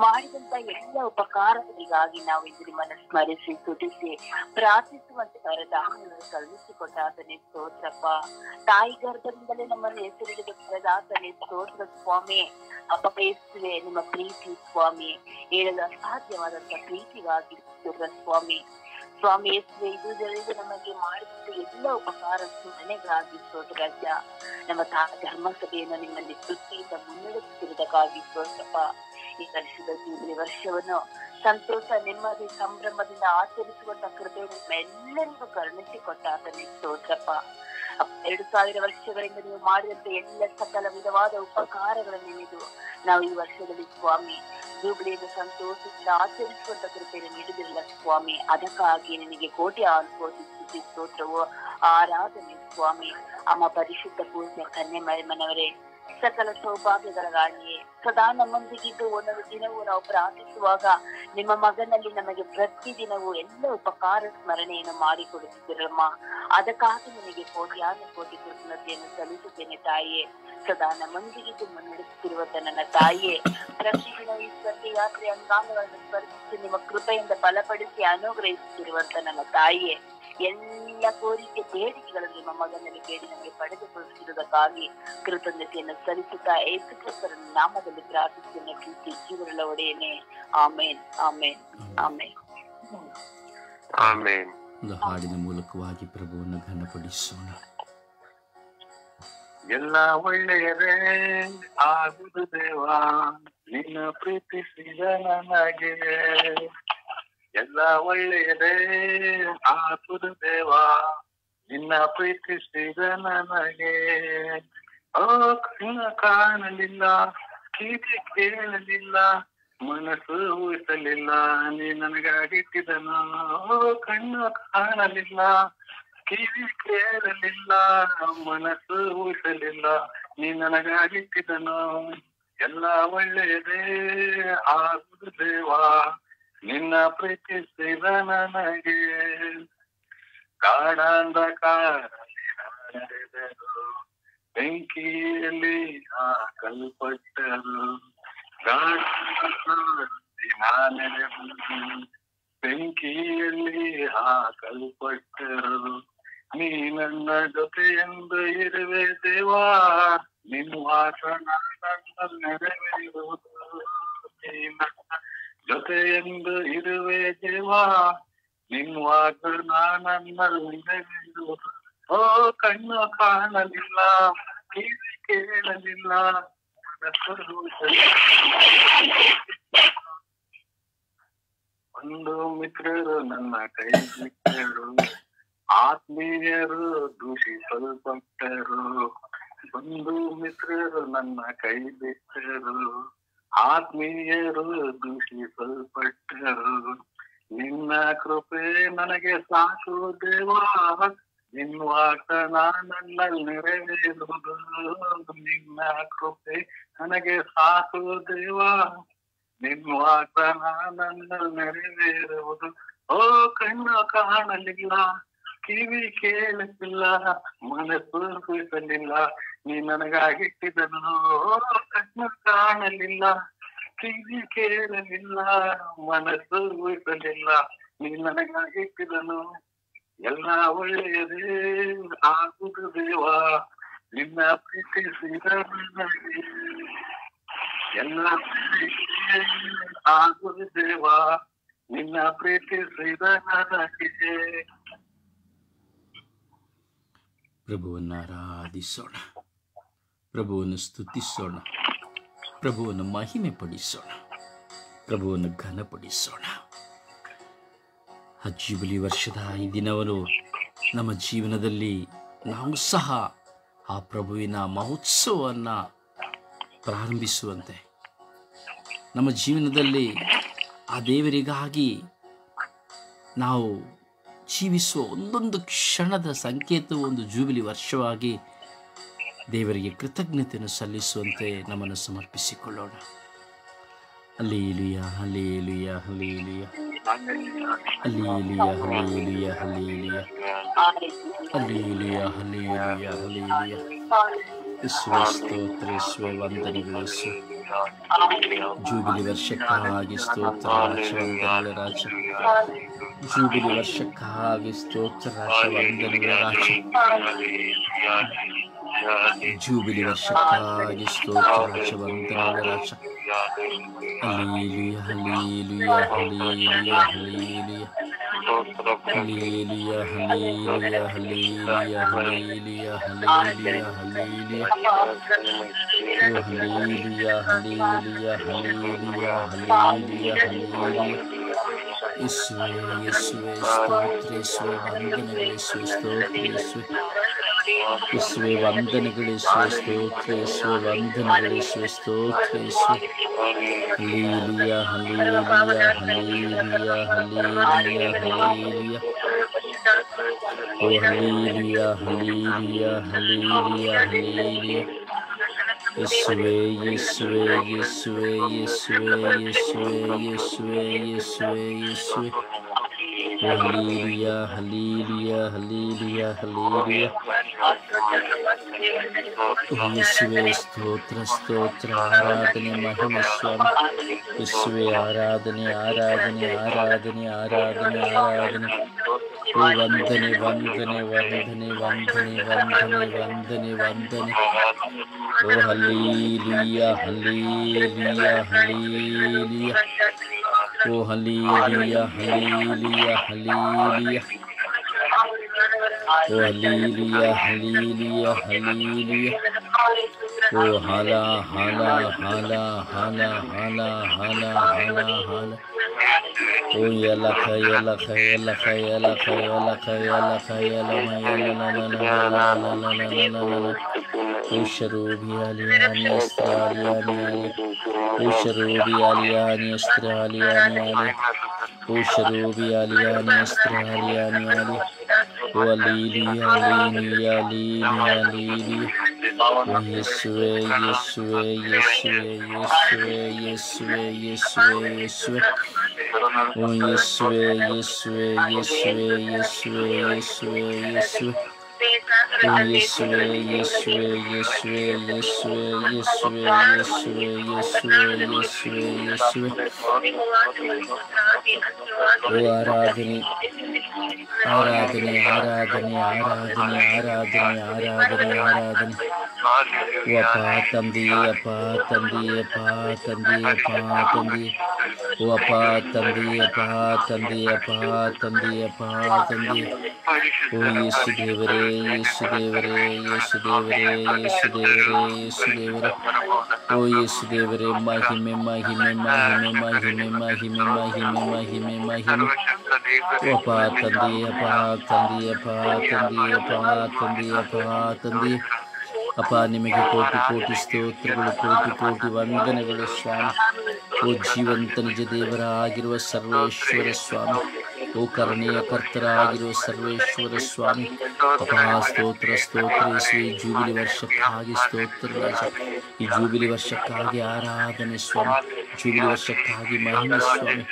ಮಾಡಿದಂತ ಎಲ್ಲ ಉಪಕಾರಗಳಿಗಾಗಿ ನಾವು ಇಂದು ನಿಮ್ಮನ್ನು ಸ್ಮರಿಸಿ ಸ್ತುತಿಸಿ ಪ್ರಾರ್ಥಿಸುವಂತೆ ವರದಾನವನ್ನು ಕಳುಹಿಸಿಕೊಟ್ಟ ಆತನೇ ಸ್ತೋತ್ರಪ್ಪ. ತಾಯಿ ಗರ್ಭದಿಂದಲೇ ನಮ್ಮನ್ನು ಹೆಸರಿಡಿದ ವರದಾತನೇ ಸ್ತೋತ್ರ ಸ್ವಾಮಿ. ಅಪೇಕ್ಷೆ ನಿಮ್ಮ ಪ್ರೀತಿ ಸ್ವಾಮಿ, ಹೇಳಲು ಅಸಾಧ್ಯವಾದಂತ ಪ್ರೀತಿಗಾಗಿ ಸ್ವಾಮಿ. ಸ್ವಾಮಿ ಯೇಸುವೆ, ಇದು ನಮಗೆ ಮಾಡಿದಂತ ಎಲ್ಲ ಉಪಕಾರ ಮನೆಗಾಗಿ ಸ್ತೋತ್ರ ರಾಜ್ಯ. ನಮ್ಮ ಧರ್ಮಸಭೆಯನ್ನು ನಿಮ್ಮಲ್ಲಿ ತೃಪ್ತಿಯಿಂದ ಮುನ್ನಡೆಸುತ್ತಿರುವುದಕ್ಕಾಗಿ ಸ್ತೋತ್ರಪ್ಪ. ಈ ವರ್ಷದ ಜೂಬಿಲಿ ವರ್ಷವನ್ನು ಸಂತೋಷ, ನೆಮ್ಮದಿ, ಸಂಭ್ರಮದಿಂದ ಆಚರಿಸುವಂತ ಕೃಪೆಯನ್ನು ನಮ್ಮೆಲ್ಲರಿಗೂ ಕರುಣಿಸಿಕೊಟ್ಟ ಆತನೇ ಸ್ತೋತ್ರಪ್ಪ. 2000 ವರ್ಷಗಳಿಂದ ನೀವು ಮಾಡಿದಂತ ಎಲ್ಲ ಸಕಲ ವಿಧವಾದ ಉಪಕಾರಗಳನ್ನು ನೆನೆದು ನಾವು ಈ ವರ್ಷದಲ್ಲಿ ಸ್ವಾಮಿ ಜೂಬಿಲಿಯನ್ನು ಸಂತೋಷದಿಂದ ಆಚರಿಸುವಂತ ಕೃಪೆಯನ್ನು ನೀಡಿದಿರಲ್ಲ ಸ್ವಾಮಿ. ಅದಕ್ಕಾಗಿ ನಿನಗೆ ಕೋಟಿ ಸ್ತುತಿ ಸ್ತೋತ್ರವು ಆರಾಧನೆ ಸ್ವಾಮಿ. ಅಮ್ಮ ಪರಿಶುದ್ಧ ಪೂರ್ಣ ಕನ್ಯೆ ಮನವರೇ, ಸಕಲ ಸೌಭಾಗ್ಯಗಳ ರಾಣಿಯೇ, ಸದಾ ನಮ್ಮೊಂದಿಗಿದ್ದು ಒಂದೊಂದು ದಿನವೂ ನಾವು ಪ್ರಾರ್ಥಿಸುವಾಗ ನಿಮ್ಮ ಮಗನಲ್ಲಿ ನಮಗೆ ಪ್ರತಿದಿನವೂ ಎಲ್ಲ ಉಪಕಾರ ಸ್ಮರಣೆಯನ್ನು ಮಾಡಿಕೊಡುತ್ತಿದ್ದರಮ್ಮ. ಅದಕ್ಕಾಗಿ ನಿನಗೆ ಕೋಟಿ ಕೃತಜ್ಞತೆಯನ್ನು ಸಲ್ಲಿಸುತ್ತೇನೆ ತಾಯಿಯೇ. ಸದಾ ನಮ್ಮೊಂದಿಗಿದ್ದು ಮುನ್ನಡೆಸುತ್ತಿರುವಂತ ನನ್ನ ತಾಯಿಯೇ, ಪ್ರತಿದಿನ ಈ ಸ್ಪರ್ಧೆ ಯಾತ್ರೆ ಅಂಗಾಂಗಗಳನ್ನು ಸ್ಪರ್ಶಿಸಿ ನಿಮ್ಮ ಕೃಪೆಯಿಂದ ಬಲಪಡಿಸಿ ಅನುಗ್ರಹಿಸುತ್ತಿರುವಂತ ನನ್ನ ತಾಯಿಯೇ, ಎಲ್ಲ ಕೋರಿಕೆ ಬೇಡಿಕೆಗಳನ್ನು ನಿಮ್ಮ ಮಗನಲ್ಲಿ ಬೇಡಿ ನಮಗೆ ಪಡೆದುಕೊಳ್ಳುತ್ತಿರುವುದಕ್ಕಾಗಿ ಕೃತಜ್ಞತೆಯನ್ನು ಸಲ್ಲಿಸುತ್ತಾ ಯೇಸು ಕ್ರಿಸ್ತನ ನಾಮದಲ್ಲಿ ಪ್ರಾರ್ಥಿಸುತ್ತೇನೆ ಪ್ರೀತಿ ಜೀವನದ ಒಡೆಯನೇ. ಆಮೇನ್, ಆಮೇನ್, ಆಮೇನ್, ಆಮೇನ್. ಒಂದು ಹಾಡಿನ ಮೂಲಕವಾಗಿ ಪ್ರಭುವನ್ನು ಘನಪಡಿಸೋಣ. ಎಲ್ಲ ಒಳ್ಳೆಯದೇ ಆಗುವುದು ದೇವಾ, ನಿನ್ನ ಪ್ರೀತಿಸಿದ ನನಗೆ. ಎಲ್ಲ ಒಳ್ಳೆಯದೇ ಆಗುವುದು ದೇವಾ, ನಿನ್ನ ಪ್ರೀತಿಸಿದ ನನಗೆ. ಓ ಕಣ್ಣ ಕಾಣಲಿಲ್ಲ, ಕಿವಿ ಕೇಳಲಿಲ್ಲ, ಮನಸ್ಸು ಊಹಿಸಲಿಲ್ಲ, ನೀ ನನಗಾಗಿಟ್ಟಿದನು. ಓ ಕಣ್ಣು ಕಾಣಲಿಲ್ಲ, ಕಿವಿ ಕೇಳಲಿಲ್ಲ, ಮನಸ್ಸು ಊಹಿಸಲಿಲ್ಲ, ನೀ ನನಗಾಗಿಟ್ಟಿದನು. ಎಲ್ಲ ಒಳ್ಳೆಯದೇ ಆಗುವುದು ದೇವಾ, ನಿನ್ನ ಪ್ರೀತಿಸಿದ ನನಗೆ. ಗಾಢಾಂಧಕಾರದಲ್ಲಿ ನಡೆದರು, ಬೆಂಕಿಯಲ್ಲಿ ಹಾಕಲ್ಪಟ್ಟರು. ಗಾಢಾಂಧಕಾರದಲ್ಲಿ ನಡೆದರು, ಬೆಂಕಿಯಲ್ಲಿ ಹಾಕಲ್ಪಟ್ಟರು. ಜೊತೆಯೆಂದು ಇರುವೆ ದೇವಾ, ನಿನ್ನುವಾಗ ನನ್ನಲ್ಲಿ ನೆನೆಯುವುದು. ಓ ಕಣ್ಣು ಕಾಣಲಿಲ್ಲ, ಕಿವಿ ಕೇಳಲಿಲ್ಲ, ಒಂದು ಮಿತ್ರರು ನನ್ನ ಕೈ ಬಿಟ್ಟರು, ಆತ್ಮೀಯರು ದೂಷಿಸಲ್ಪಟ್ಟರು. ಒಂದು ಮಿತ್ರರು ನನ್ನ ಕೈ ಬಿಟ್ಟರು, ಆತ್ಮೀಯರು ದೂಷಿಸಲ್ಪಟ್ಟರು. ನಿನ್ನ ಕೃಪೆ ನನಗೆ ಸಾಕು ದೇವಾ, ನಿನ್ನ ವಾಗ್ದಾನ ನನ್ನಲ್ಲಿ ನೆರವೇರುವುದು. ನಿನ್ನ ಕೃಪೆ ನನಗೆ ಸಾಕು ದೇವಾ, ನಿನ್ನ ವಾಗ್ದಾನ ನನ್ನಲ್ಲಿ ನೆರವೇರುವುದು. ಓ ಕಣ್ಣು ಕಾಣಲಿಲ್ಲ, ಕಿವಿ ಕೇಳಲಿಲ್ಲ, ಮನಸ್ಸು ಊಹಿಸಲಿಲ್ಲ, ನೀ ನನಗಾಗಿಟ್ಟಿದನು. ಕಣ್ಣು ಕಾಣಲಿಲ್ಲ, ಕಿವಿ ಕೇಳಲಿಲ್ಲ, ಮನಸ್ಸು ಊಹಿಸಲಿಲ್ಲ, ನೀ ನನಗಾಗಿಟ್ಟಿದನು. ಎಲ್ಲ ಒಳ್ಳೆಯದೇ ಆಗುವುದು ದೇವಾ, ನಿನ್ನ ಪ್ರೀತಿಸಿದ ನನಗೆ. ಎಲ್ಲ ಆಗುವುದು ದೇವಾ, ನಿನ್ನ ಪ್ರೀತಿಸಿದ ನನಗೆ. ಪ್ರಭುವನ್ನು ಆರಾಧಿಸೋಣ, ಪ್ರಭುವನ್ನು ಸ್ತುತಿಸೋಣ, ಪ್ರಭುವನ್ನು ಮಹಿಮೆ ಪಡಿಸೋಣ, ಪ್ರಭುವನ್ನು ಘನಪಡಿಸೋಣ. ಆ ಜೂಬಿಲಿ ವರ್ಷದ ಈ ದಿನವನ್ನು ನಮ್ಮ ಜೀವನದಲ್ಲಿ ನಾವು ಸಹ ಆ ಪ್ರಭುವಿನ ಮಹೋತ್ಸವವನ್ನು ಪ್ರಾರಂಭಿಸುವಂತೆ, ನಮ್ಮ ಜೀವನದಲ್ಲಿ ಆ ದೇವರಿಗಾಗಿ ನಾವು ಜೀವಿಸುವ ಒಂದೊಂದು ಕ್ಷಣದ ಸಂಕೇತವು ಒಂದು ಜೂಬಿಲಿ ವರ್ಷವಾಗಿ ದೇವರಿಗೆ ಕೃತಜ್ಞತೆಯನ್ನು ಸಲ್ಲಿಸುವಂತೆ ನಮ್ಮನ್ನು ಸಮರ್ಪಿಸಿಕೊಳ್ಳೋಣ. Hallelujah, hallelujah, hallelujah, hallelujah, hallelujah, hallelujah, hallelujah, hallelujah, hallelujah. ಯೇಸುವೇ ಸ್ತೋತ್ರ, ಯೇಸುವೇ ವಂದನೆಗಳು. ಯೇಸು ಜೂಬಿಲಿ ವರ್ಷಕ್ಕಾಗಿ ಸ್ತೋತ್ರ ರಾಜ, ವಂದನೆಗಳ ರಾಜ. ಜೂಬಿಲಿ ವರ್ಷಕ್ಕಾಗಿ ಸ್ತೋತ್ರ ರಾಜ, ವಂದನೆಗಳ ರಾಜ. ಜೂಬಿಲಿ ವರ್ಷಕ್ಕಾಗಿ ಸ್ತೋತ್ರ ರಾಜ, ವಂದನೆಗಳ ರಾಜ. Hallelujah, hallelujah, hallelujah, hallelujah, hallelujah, hallelujah, hallelujah, hallelujah, hallelujah, hallelujah. ಓ hallelujah, hallelujah, hallelujah, hallelujah, hallelujah. ಯೇಸುವೇ, ಯೇಸುವೇ ಸ್ತೋತ್ರ, ಯೇಸುವೇ ವಂದನೆಗಳು, ಯೇಸುವೇ ಸ್ತೋತ್ರ, ಯೇಸುವೇ, ಯೇಸುವೇ ವಂದನೆಗಳು, ಯೇಸುವೇ ಸ್ತೋತ್ರ, ಯೇಸುವೇ ವಂದನೆಗಳು, ಯೇಸುವೇ ಸ್ತೋತ್ರ, ಯೇಸುವೇ. Hallelujah, hallelujah, hallelujah, hallelujah, hallelujah. ಓ ಹಲ್ಲೆಲೂಯಾ, ಹಲ್ಲೆಲೂಯಾ, ಹಲ್ಲೆಲೂಯಾ, ಹಲ್ಲೆಲೂಯಾ. ಯೇಸುವೇ, ಯೇಸುವೇ, ಯೇಸುವೇ, ಯೇಸುವೇ, ಯೇಸುವೇ, ಯೇಸುವೇ, ಯೇಸುವೇ, ಯೇಸುವೇ. ಓ ಹಲ್ಲೆಲೂಯಾ, ಹಲ್ಲೆಲೂಯಾ, ಹಲ್ಲೆಲೂಯಾ, ಹಲ್ಲೆಲೂಯಾ. ಓ ಯೇಸುವೇ ಸ್ತೋತ್ರ, ಸ್ತೋತ್ರ, ಆರಾಧನೆ, ಮಹಿಮೆ ಸ್ವಾಮಿ. ಯೇಸುವೇ ಆರಾಧನೆ, ಆರಾಧನೆ, ಆರಾಧನೆ, ಆರಾಧನೆ, ಆರಾಧನೆ. ಓ ವಂದನೆ, ವಂದನೆ, ವಂದನೆ, ವಂದನೆ, ವಂದನೆ, ವಂದನೆ, ವಂದನೆ. ಓ ಹಲ್ಲೆಲೂಯಾ, ಹಲ್ಲೆಲೂಯಾ, ಹಲ್ಲೆಲೂಯಾ. ಓ ಹಲ್ಲೆಲೂಯಾ, ಹಲ್ಲೆಲೂಯಾ, ಹಲ್ಲೆಲೂಯಾ. ಓ ಹಲ್ಲೆಲೂಯಾ, ಹಲ್ಲೆಲೂಯಾ, ಹಲ್ಲೆಲೂಯಾ. ಓ ಹಾಲ, ಹಾಲ, ಹಾಲ, ಹಾಲ, ಹಾಲ, ಹಾಲ, ಹಾಲ, ಹಾಲ. ಓ ಯಲಖ, ಯಲಖ, ಯಲಖ, ಯಲಖ, ಯಲಖ, ಯಲಖ, ಯಲಮ, ಯಲಲಲಲಲಲಲಲಲಲಲಲಲ. ಓ ಶರೋಬಿ ಅಲಿಯಾನಿ ಅಸ್ತ್ರ ಅಲಿಯಾನಿ ಅಲಿ. ಓ ಶರೋಬಿ ಅಲಿಯಾನಿ ಅಸ್ತ್ರ ಅಲಿಯಾನಿ ಅಲಿ. ಓ ಶರೋಬಿ ಅಲಿಯಾನಿ ಅಸ್ತ್ರ ಅಲಿಯಾನಿ ಅಲಿ. ಓ ಹಲ್ಲೆಲೂಯಾ, ಹಲ್ಲೆಲೂಯಾ, ಹಲ್ಲೆಲೂಯಾ, ಹಲ್ಲೆಲೂಯಾ. ಓ ಯೇಸುವೇ, ಯೇಸುವೇ, ಯೇಸುವೇ, ಯೇಸುವೇ, ಯೇಸುವೇ, ಯೇಸುವೇ, ಯೇಸುವೇ. ಓ ಯೇಸುವೇ, ಯೇಸುವೇ, ಯೇಸುವೇ, ಯೇಸುವೇ, ಯೇಸುವೇ, ಯೇಸುವೇ. ಓ ಯೇಸುವೆ ಯೇಸುವೆ ಯೇಸುವೆ ಯೇಸುವೆ ಯೇಸುವೆ ಯೇಸುವೆ ಯೇಸುವೆ ಯೇಸುವೆ ಯೇಸುವೆ ಓ ಆರಾಧನೆ ಆರಾಧನೆ ಆರಾಧನೆ ಆರಾಧನೆ ಆರಾಧನೆ ಆರಾಧನೆ ಆರಾಧನೆ ಓ ಅಪ್ಪ ತಂದೆ ಅಪ್ಪ ತಂದೆ ಅಪ್ಪ ತಂದೆ ಅಪ್ಪ ತಂದೆ ಓ ಅಪ್ಪ ತಂದೆ ಅಪ್ಪ ತಂದೆ ಅಪ್ಪ ತಂದೆ ಅಪ್ಪ ತಂದೆ ಓ ಯೇಸು ದೇವರೇ ಯೇಸು ದೇವರೇ ಯೇಸು ದೇವರೇ ಯೇಸು ದೇವರೇ ಯೇಸು ದೇವರೇ ಓ ಯೇಸು ದೇವರೇ ಮಹಿಮೆ ಮಹಿಮೆ ಮಹಿಮೆ ಮಹಿಮೆ ಮಹಿಮೆ ಮಹಿಮೆ ಮಹಿಮೆ ಮಹಿಮೆ ಓ ಅಪ್ಪ ತಂದೆ ಅಪ್ಪ ತಂದೆ ಅಪ್ಪ ತಂದೆ ಅಪ್ಪ ತಂದೆ ಅಪ್ಪ ತಂದೆ ಅಪ್ಪ ನಿಮಗೆ ಕೋಟಿ ಕೋಟಿ ಸ್ತೋತ್ರಗಳು ಕೋಟಿ ಕೋಟಿ ವಂದನೆಗಳು ಸ್ವಾಮಿ ಓ ಜೀವಂತ ನಿಜ ದೇವರಾಗಿರುವ ಸರ್ವೇಶ್ವರ ಸ್ವಾಮಿ ಓ ಕರುಣೆಯ ಕರ್ತರಾಗಿರುವ ಸರ್ವೇಶ್ವರ ಸ್ವಾಮಿ ಅಪ್ಪ ಸ್ತೋತ್ರ ಸ್ತೋತ್ರ ಈ ಜೂಬಿಲಿ ವರ್ಷಕ್ಕಾಗಿ ಸ್ತೋತ್ರ ರಾಜ ಈ ಜೂಬಿಲಿ ವರ್ಷಕ್ಕಾಗಿ ಆರಾಧನೆ ಸ್ವಾಮಿ ಜೂಬಿಲಿ ವರ್ಷಕ್ಕಾಗಿ ಮಹಿಮೆ ಸ್ವಾಮಿ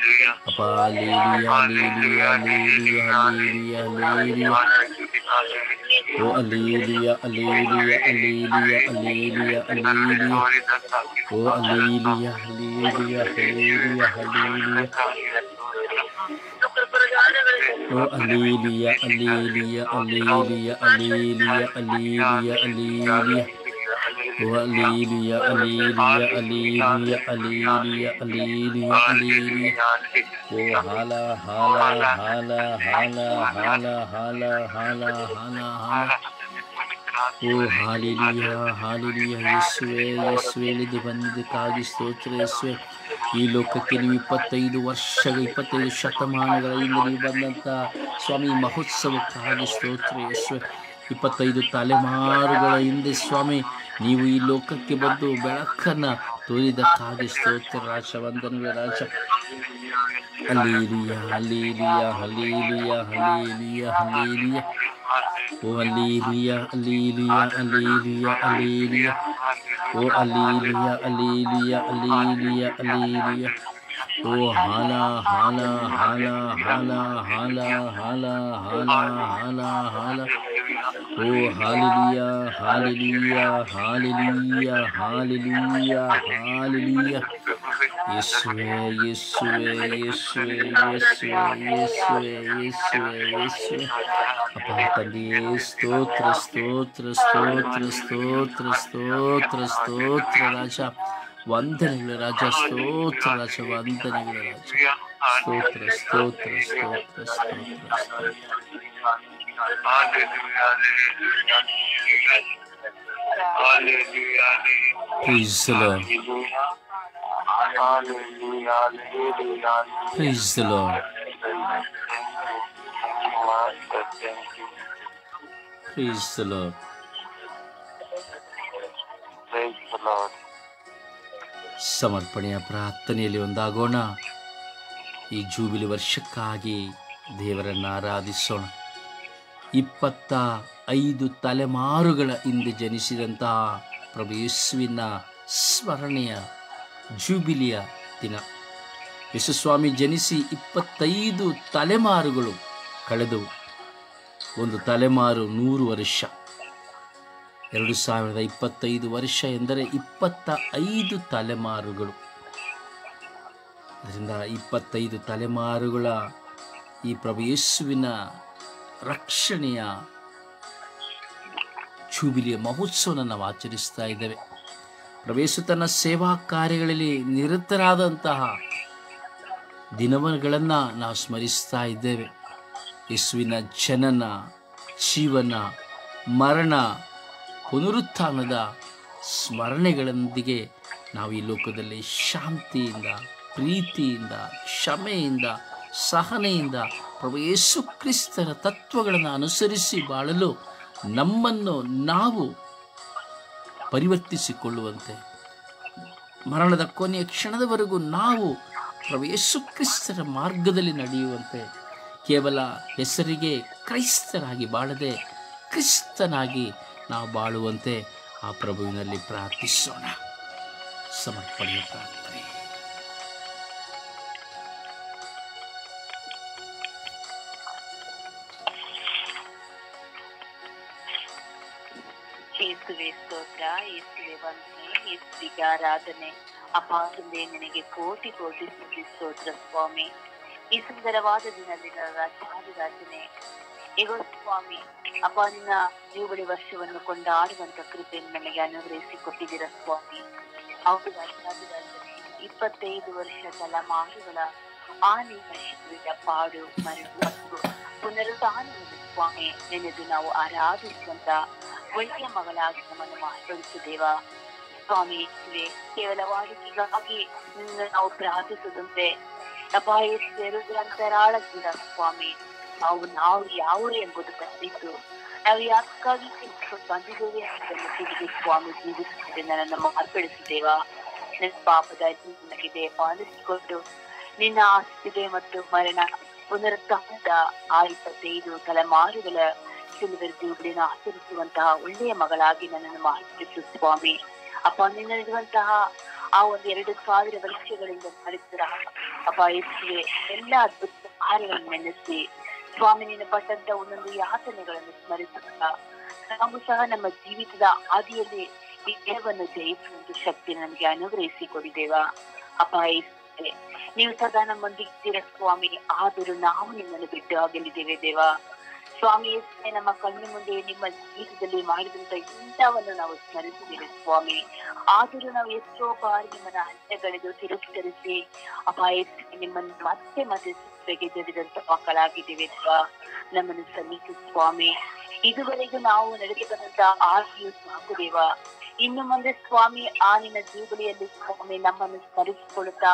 ಅಪ್ಪ ಲೇಲಿಯ ಲೇಲಿಯ ಲೇಲಿಯ ಲೇಲಿಯ ಲೇಲಿಯ ಓ ಅಲೇಲಿಯ ಅಲೇಲಿಯ ಅಲೇಲಿಯ ಅಲೇಲಿಯ ಅಲೇಲಿಯ ಓ ಅಲೇಲಿಯ ಅಲೇಲಿಯ ಅಲೇಲಿಯ ಅಲೇಲಿಯ ಓ ಅಲೇಲಿಯ ಅಲೇಲಿಯ ಅಲೇಲಿಯ ಅಲೇಲಿಯ ಅಲೇಲಿಯ ಅಲೇಲಿಯ ಓ ಅಲೇಲಿಯ ಅಲೇಲಿಯ ಅಲೇಲಿಯ ಅಲೇಲಿಯ ಅಲೇಲಿಯ ಅಲೇಲಿಯ ಓ ಹಾಲ ಹಾಲ ಹಾಲ ಹಾಲ ಹಾಲ ಹಾಲ ಹಾಲ ಹಾಲ ಹಾಲ ಓ ಹಾಲೆಲೂಯ ಹಾಲೆಲೂಯ ಯೇಸುವೆ ಯೇಸುವೆ ಇಳಿದು ಬಂದಿದ್ದಕ್ಕಾಗಿ ಸ್ತೋತ್ರ ಯೇಸುವೆ ಈ ಲೋಕಕ್ಕೆ ನೀವು 25 ಶತಮಾನಗಳ ಹಿಂದೆ ನೀವು ಬಂದಂಥ ಸ್ವಾಮಿ ಮಹೋತ್ಸವಕ್ಕಾಗಿ ಸ್ತೋತ್ರ ಯೇಸುವೆ 25 ತಲೆಮಾರುಗಳ ಹಿಂದೆ ಸ್ವಾಮಿ ನೀವು ಈ ಲೋಕಕ್ಕೆ ಬಂದು ಬೆಳಕನ್ನು ತೋರಿದಕ್ಕಾಗಿ ಸ್ತೋತ್ರ ರಾಜ ವಂದನವೇ ರಾಜ hallelujah hallelujah hallelujah hallelujah hallelujah ಓ ಹಲ್ಲೆಲೂಯಾ ಹಲ್ಲೆಲೂಯಾ ಹಲ್ಲೆಲೂಯಾ ಹಲ್ಲೆಲೂಯಾ ಓ ಹಲ್ಲೆಲೂಯಾ ಹಲ್ಲೆಲೂಯಾ ಹಲ್ಲೆಲೂಯಾ ಹಲ್ಲೆಲೂಯಾ ಓ ಹಾಲ ಹಾಲ ಹಾಲ ಹಾಲ ಹಾಲ ಹಾಲ ಹಾಲ ಹಾಲ ಹಾಲ ಓ hallelujah hallelujah hallelujah hallelujah hallelujah ಯೇಸುವೆ ಯೇಸುವೆ ಯೇಸುವೆ ಯೇಸುವೆ ಯೇಸುವೆ ಯೇಸುವೆ ಯೇಸುವೆ ಅಪ್ಪ ತಂದೆಯೇ ಸ್ತೋತ್ರ ಸ್ತೋತ್ರ ಸ್ತೋತ್ರ ಸ್ತೋತ್ರ ಸ್ತೋತ್ರ ಸ್ತೋತ್ರ ರಾಜ ವಂದನೆಗಳು ರಾಜ ಸ್ತೋತ್ರ ರಾಜ ವಂದನೆಗಳು ರಾಜ ಸ್ತೋತ್ರ ಸ್ತೋತ್ರ ಸ್ತೋತ್ರ ಸ್ತೋತ್ರ Praise the Lord. Praise the Lord. Praise the Lord. ಸಮರ್ಪಣೆಯ ಪ್ರಾರ್ಥನೆಯಲ್ಲಿ ಒಂದಾಗೋಣ. ಈ ಜೂಬಿಲಿ ವರ್ಷಕ್ಕಾಗಿ ದೇವರನ್ನು ಆರಾಧಿಸೋಣ. 25 ತಲೆಮಾರುಗಳ ಹಿಂದೆ ಜನಿಸಿದಂತಹ ಪ್ರಭು ಯೇಸುವಿನ ಸ್ಮರಣೆಯ ಜೂಬಿಲಿಯ ದಿನ. ಯೇಸುಸ್ವಾಮಿ ಜನಿಸಿ 25 ತಲೆಮಾರುಗಳು ಕಳೆದವು. ಒಂದು ತಲೆಮಾರು 100 ವರ್ಷ. 2025 ವರ್ಷ ಎಂದರೆ 25 ತಲೆಮಾರುಗಳು. ಅದರಿಂದ 25 ತಲೆಮಾರುಗಳ ಈ ಪ್ರಭು ಯೇಸುವಿನ ರಕ್ಷಣೆಯ ಜೂಬಿಲಿಯ ಮಹೋತ್ಸವವನ್ನು ನಾವು ಆಚರಿಸ್ತಾ ಇದ್ದೇವೆ. ಪ್ರಭು ಯೇಸು ತನ್ನ ಸೇವಾ ಕಾರ್ಯಗಳಲ್ಲಿ ನಿರತರಾದಂತಹ ದಿನಗಳನ್ನು ನಾವು ಸ್ಮರಿಸ್ತಾ ಇದ್ದೇವೆ. ಯೇಸುವಿನ ಜನನ, ಜೀವನ, ಮರಣ, ಪುನರುತ್ಥಾನದ ಸ್ಮರಣೆಗಳೊಂದಿಗೆ ನಾವು ಈ ಲೋಕದಲ್ಲಿ ಶಾಂತಿಯಿಂದ, ಪ್ರೀತಿಯಿಂದ, ಕ್ಷಮೆಯಿಂದ, ಸಹನೆಯಿಂದ ಪ್ರಭು ಯೇಸು ಕ್ರಿಸ್ತರ ತತ್ವಗಳನ್ನು ಅನುಸರಿಸಿ ಬಾಳಲು ನಮ್ಮನ್ನು ನಾವು ಪರಿವರ್ತಿಸಿಕೊಳ್ಳುವಂತೆ, ಮರಣದ ಕೊನೆಯ ಕ್ಷಣದವರೆಗೂ ನಾವು ಪ್ರಭು ಯೇಸು ಕ್ರಿಸ್ತರ ಮಾರ್ಗದಲ್ಲಿ ನಡೆಯುವಂತೆ, ಕೇವಲ ಹೆಸರಿಗೆ ಕ್ರೈಸ್ತರಾಗಿ ಬಾಳದೆ ಕ್ರಿಸ್ತನಾಗಿ ನಾವು ಬಾಳುವಂತೆ ಆ ಪ್ರಭುವಿನಲ್ಲಿ ಪ್ರಾರ್ಥಿಸೋಣ. ಸಮರ್ಪಣೆಯ ಪ್ರಾರ್ಥನೆ. ಯೇಸುವೆ ಸ್ತೋತ್ರ, ಯೇಸುವೆ ವಂದನೆ, ಯೇಸುವಿಗೆ ಆರಾಧನೆ. ಅಪ್ಪ ತಂದೆ ನಿನಗೆ ಕೋಟಿ ಕೋಟಿ ಸ್ತುತಿ ಸ್ತೋತ್ರ ಸ್ವಾಮಿ. ಈ ಸುಂದರವಾದ ದಿನದಿಂದ ರಾಜಾದಿರಾಜನೆ ಈಗ ಸ್ವಾಮಿ ಅಪ್ಪ ನಿನ್ನ ಜೀವಳಿ ವರ್ಷವನ್ನು ಕೊಂಡಾಡುವಂತ ಕೃಪೆಯನ್ನು ನಮಗೆ ಅನುಗ್ರಹಿಸಿ ಕೊಟ್ಟಿದ್ದೀರ ಸ್ವಾಮಿ. ಹೌದು ರಾಜಾದಿರಾಜನೆ, 25 ವರ್ಷ ತಲೆಮಾರುಗಳ ಆ ನಿನ್ನ ಪಾಡು ಮರಳು ಮತ್ತು ಪುನರುತ್ಥಾನವನ್ನು ಸ್ವಾಮಿ ನೆನೆದು ನಾವು ಆರಾಧಿಸುವಂತ ಒಳ್ಳೆಯ ಮಗಳಾಗಿ ನಮ್ಮನ್ನು ಮಾರ್ಪಡಿಸಿದೇವ ಸ್ವಾಮಿ. ಕೇವಲ ವಾಡಿಕೆಗಾಗಿ ನಾವು ಪ್ರಾರ್ಥಿಸದಂತೆ ರುದ್ರಾಂತರಾಳದಿಂದ ಸ್ವಾಮಿ ನಾವು ಯಾರು ಎಂಬುದು ಕಂಡಿದ್ದು ನಾವು ಯಾಕಾಗಿ ಬಂದಿದ್ದೇವೆ ಅನ್ನೋದನ್ನು ತಿಳಿದು ಸ್ವಾಮಿ ಜೀವಿಸುತ್ತದೆ ನನ್ನನ್ನು ಮಾರ್ಪಡಿಸಿದೇವ. ನನ್ನ ಪಾಪದ ಜೀವನಗಿದೆ ಪಾಲಿಸಿಕೊಂಡು ನಿನ್ನ ಆಸ್ತಿದೆ ಮತ್ತು ಮರಣ ಪುನರುತ್ಥಾನದ 25 ತಲೆಮಾರುಗಳ ಸಿಲ್ವರ್ ಜೂಬ್ಲಿನ ಆಚರಿಸುವಂತಹ ಒಳ್ಳೆಯ ಮಗಳಾಗಿ ನನ್ನನ್ನು ಮಾರ್ಪಡಿಸು ಸ್ವಾಮಿ. ಅಪ್ಪ ನಿನ್ನಲ್ಲಿರುವಂತಹ ಆ 2000 ವರ್ಷಗಳಿಂದ ಮಾಡಿದ್ರ ಅಪ್ಪ ಯೇಸುವೆ ಎಲ್ಲ ಅದ್ಭುತ ಕಾರ್ಯಗಳನ್ನು ನೆನೆಸಿ ಸ್ವಾಮಿ ನಿನ್ನ ಪಟ್ಟಂತ ಒಂದೊಂದು ಯಾತನೆಗಳನ್ನು ಸ್ಮರಿಸುತ್ತಾ ನಾವು ಸಹ ನಮ್ಮ ಜೀವಿತದ ಆದಿಯಲ್ಲಿ ಈ ದೇವವನ್ನು ಜಯಿಸುವಂತ ಶಕ್ತಿ ನನಗೆ ಅನುಗ್ರಹಿಸಿ ಕೊಡಿದೇವ. ಅಪ್ಪ ಯೇಸುವೆ ನೀವು ಸದಾ ನಮ್ಮೊಂದಿಗಿದ್ದೀರ ಸ್ವಾಮಿ, ಆದರೂ ನಾವು ನಿಮ್ಮನ್ನು ಬಿಟ್ಟು ಆಗಲಿದ್ದೇವೆ ದೇವ. ಸ್ವಾಮಿ ಯೇಸುವೆ ನಮ್ಮ ಕಣ್ಣು ಮುಂದೆ ನಿಮ್ಮ ಜೀವಿತದಲ್ಲಿ ಮಾಡಿದಂತ ಎಲ್ಲವನ್ನು ನಾವು ಸ್ಮರಿಸಿದ್ದೇವೆ ಸ್ವಾಮಿ. ಆದರೂ ನಾವು ಎಷ್ಟೋ ಬಾರಿ ನಿಮ್ಮನ್ನ ಹತ್ಯೆಗಳೆದು ತಿರಸ್ಕರಿಸಿ ಅಪ್ಪ ಯೇಸುವೆ ನಿಮ್ಮನ್ನು ಮತ್ತೆ ಮತ್ತೆ ಸುತ್ತಿಗೆ ಜಡಿದಂತ ಮಕ್ಕಳಾಗಿದ್ದೇವೆ ದೇವ. ನಮ್ಮನ್ನು ಸಲ್ಲಿಸು ಸ್ವಾಮಿ. ಇದುವರೆಗೂ ನಾವು ನಡೆದು ಬಂದಂತ ಆಸೆಯು ಸಾಕು ದೇವ. ಇನ್ನು ಮುಂದೆ ಸ್ವಾಮಿ ಆ ನಿನ್ನ ಜೀವಳಿಯಲ್ಲಿ ಸ್ವಾಮಿ ನಮ್ಮನ್ನು ಸ್ಮರಿಸಿಕೊಳ್ಳುತ್ತಾ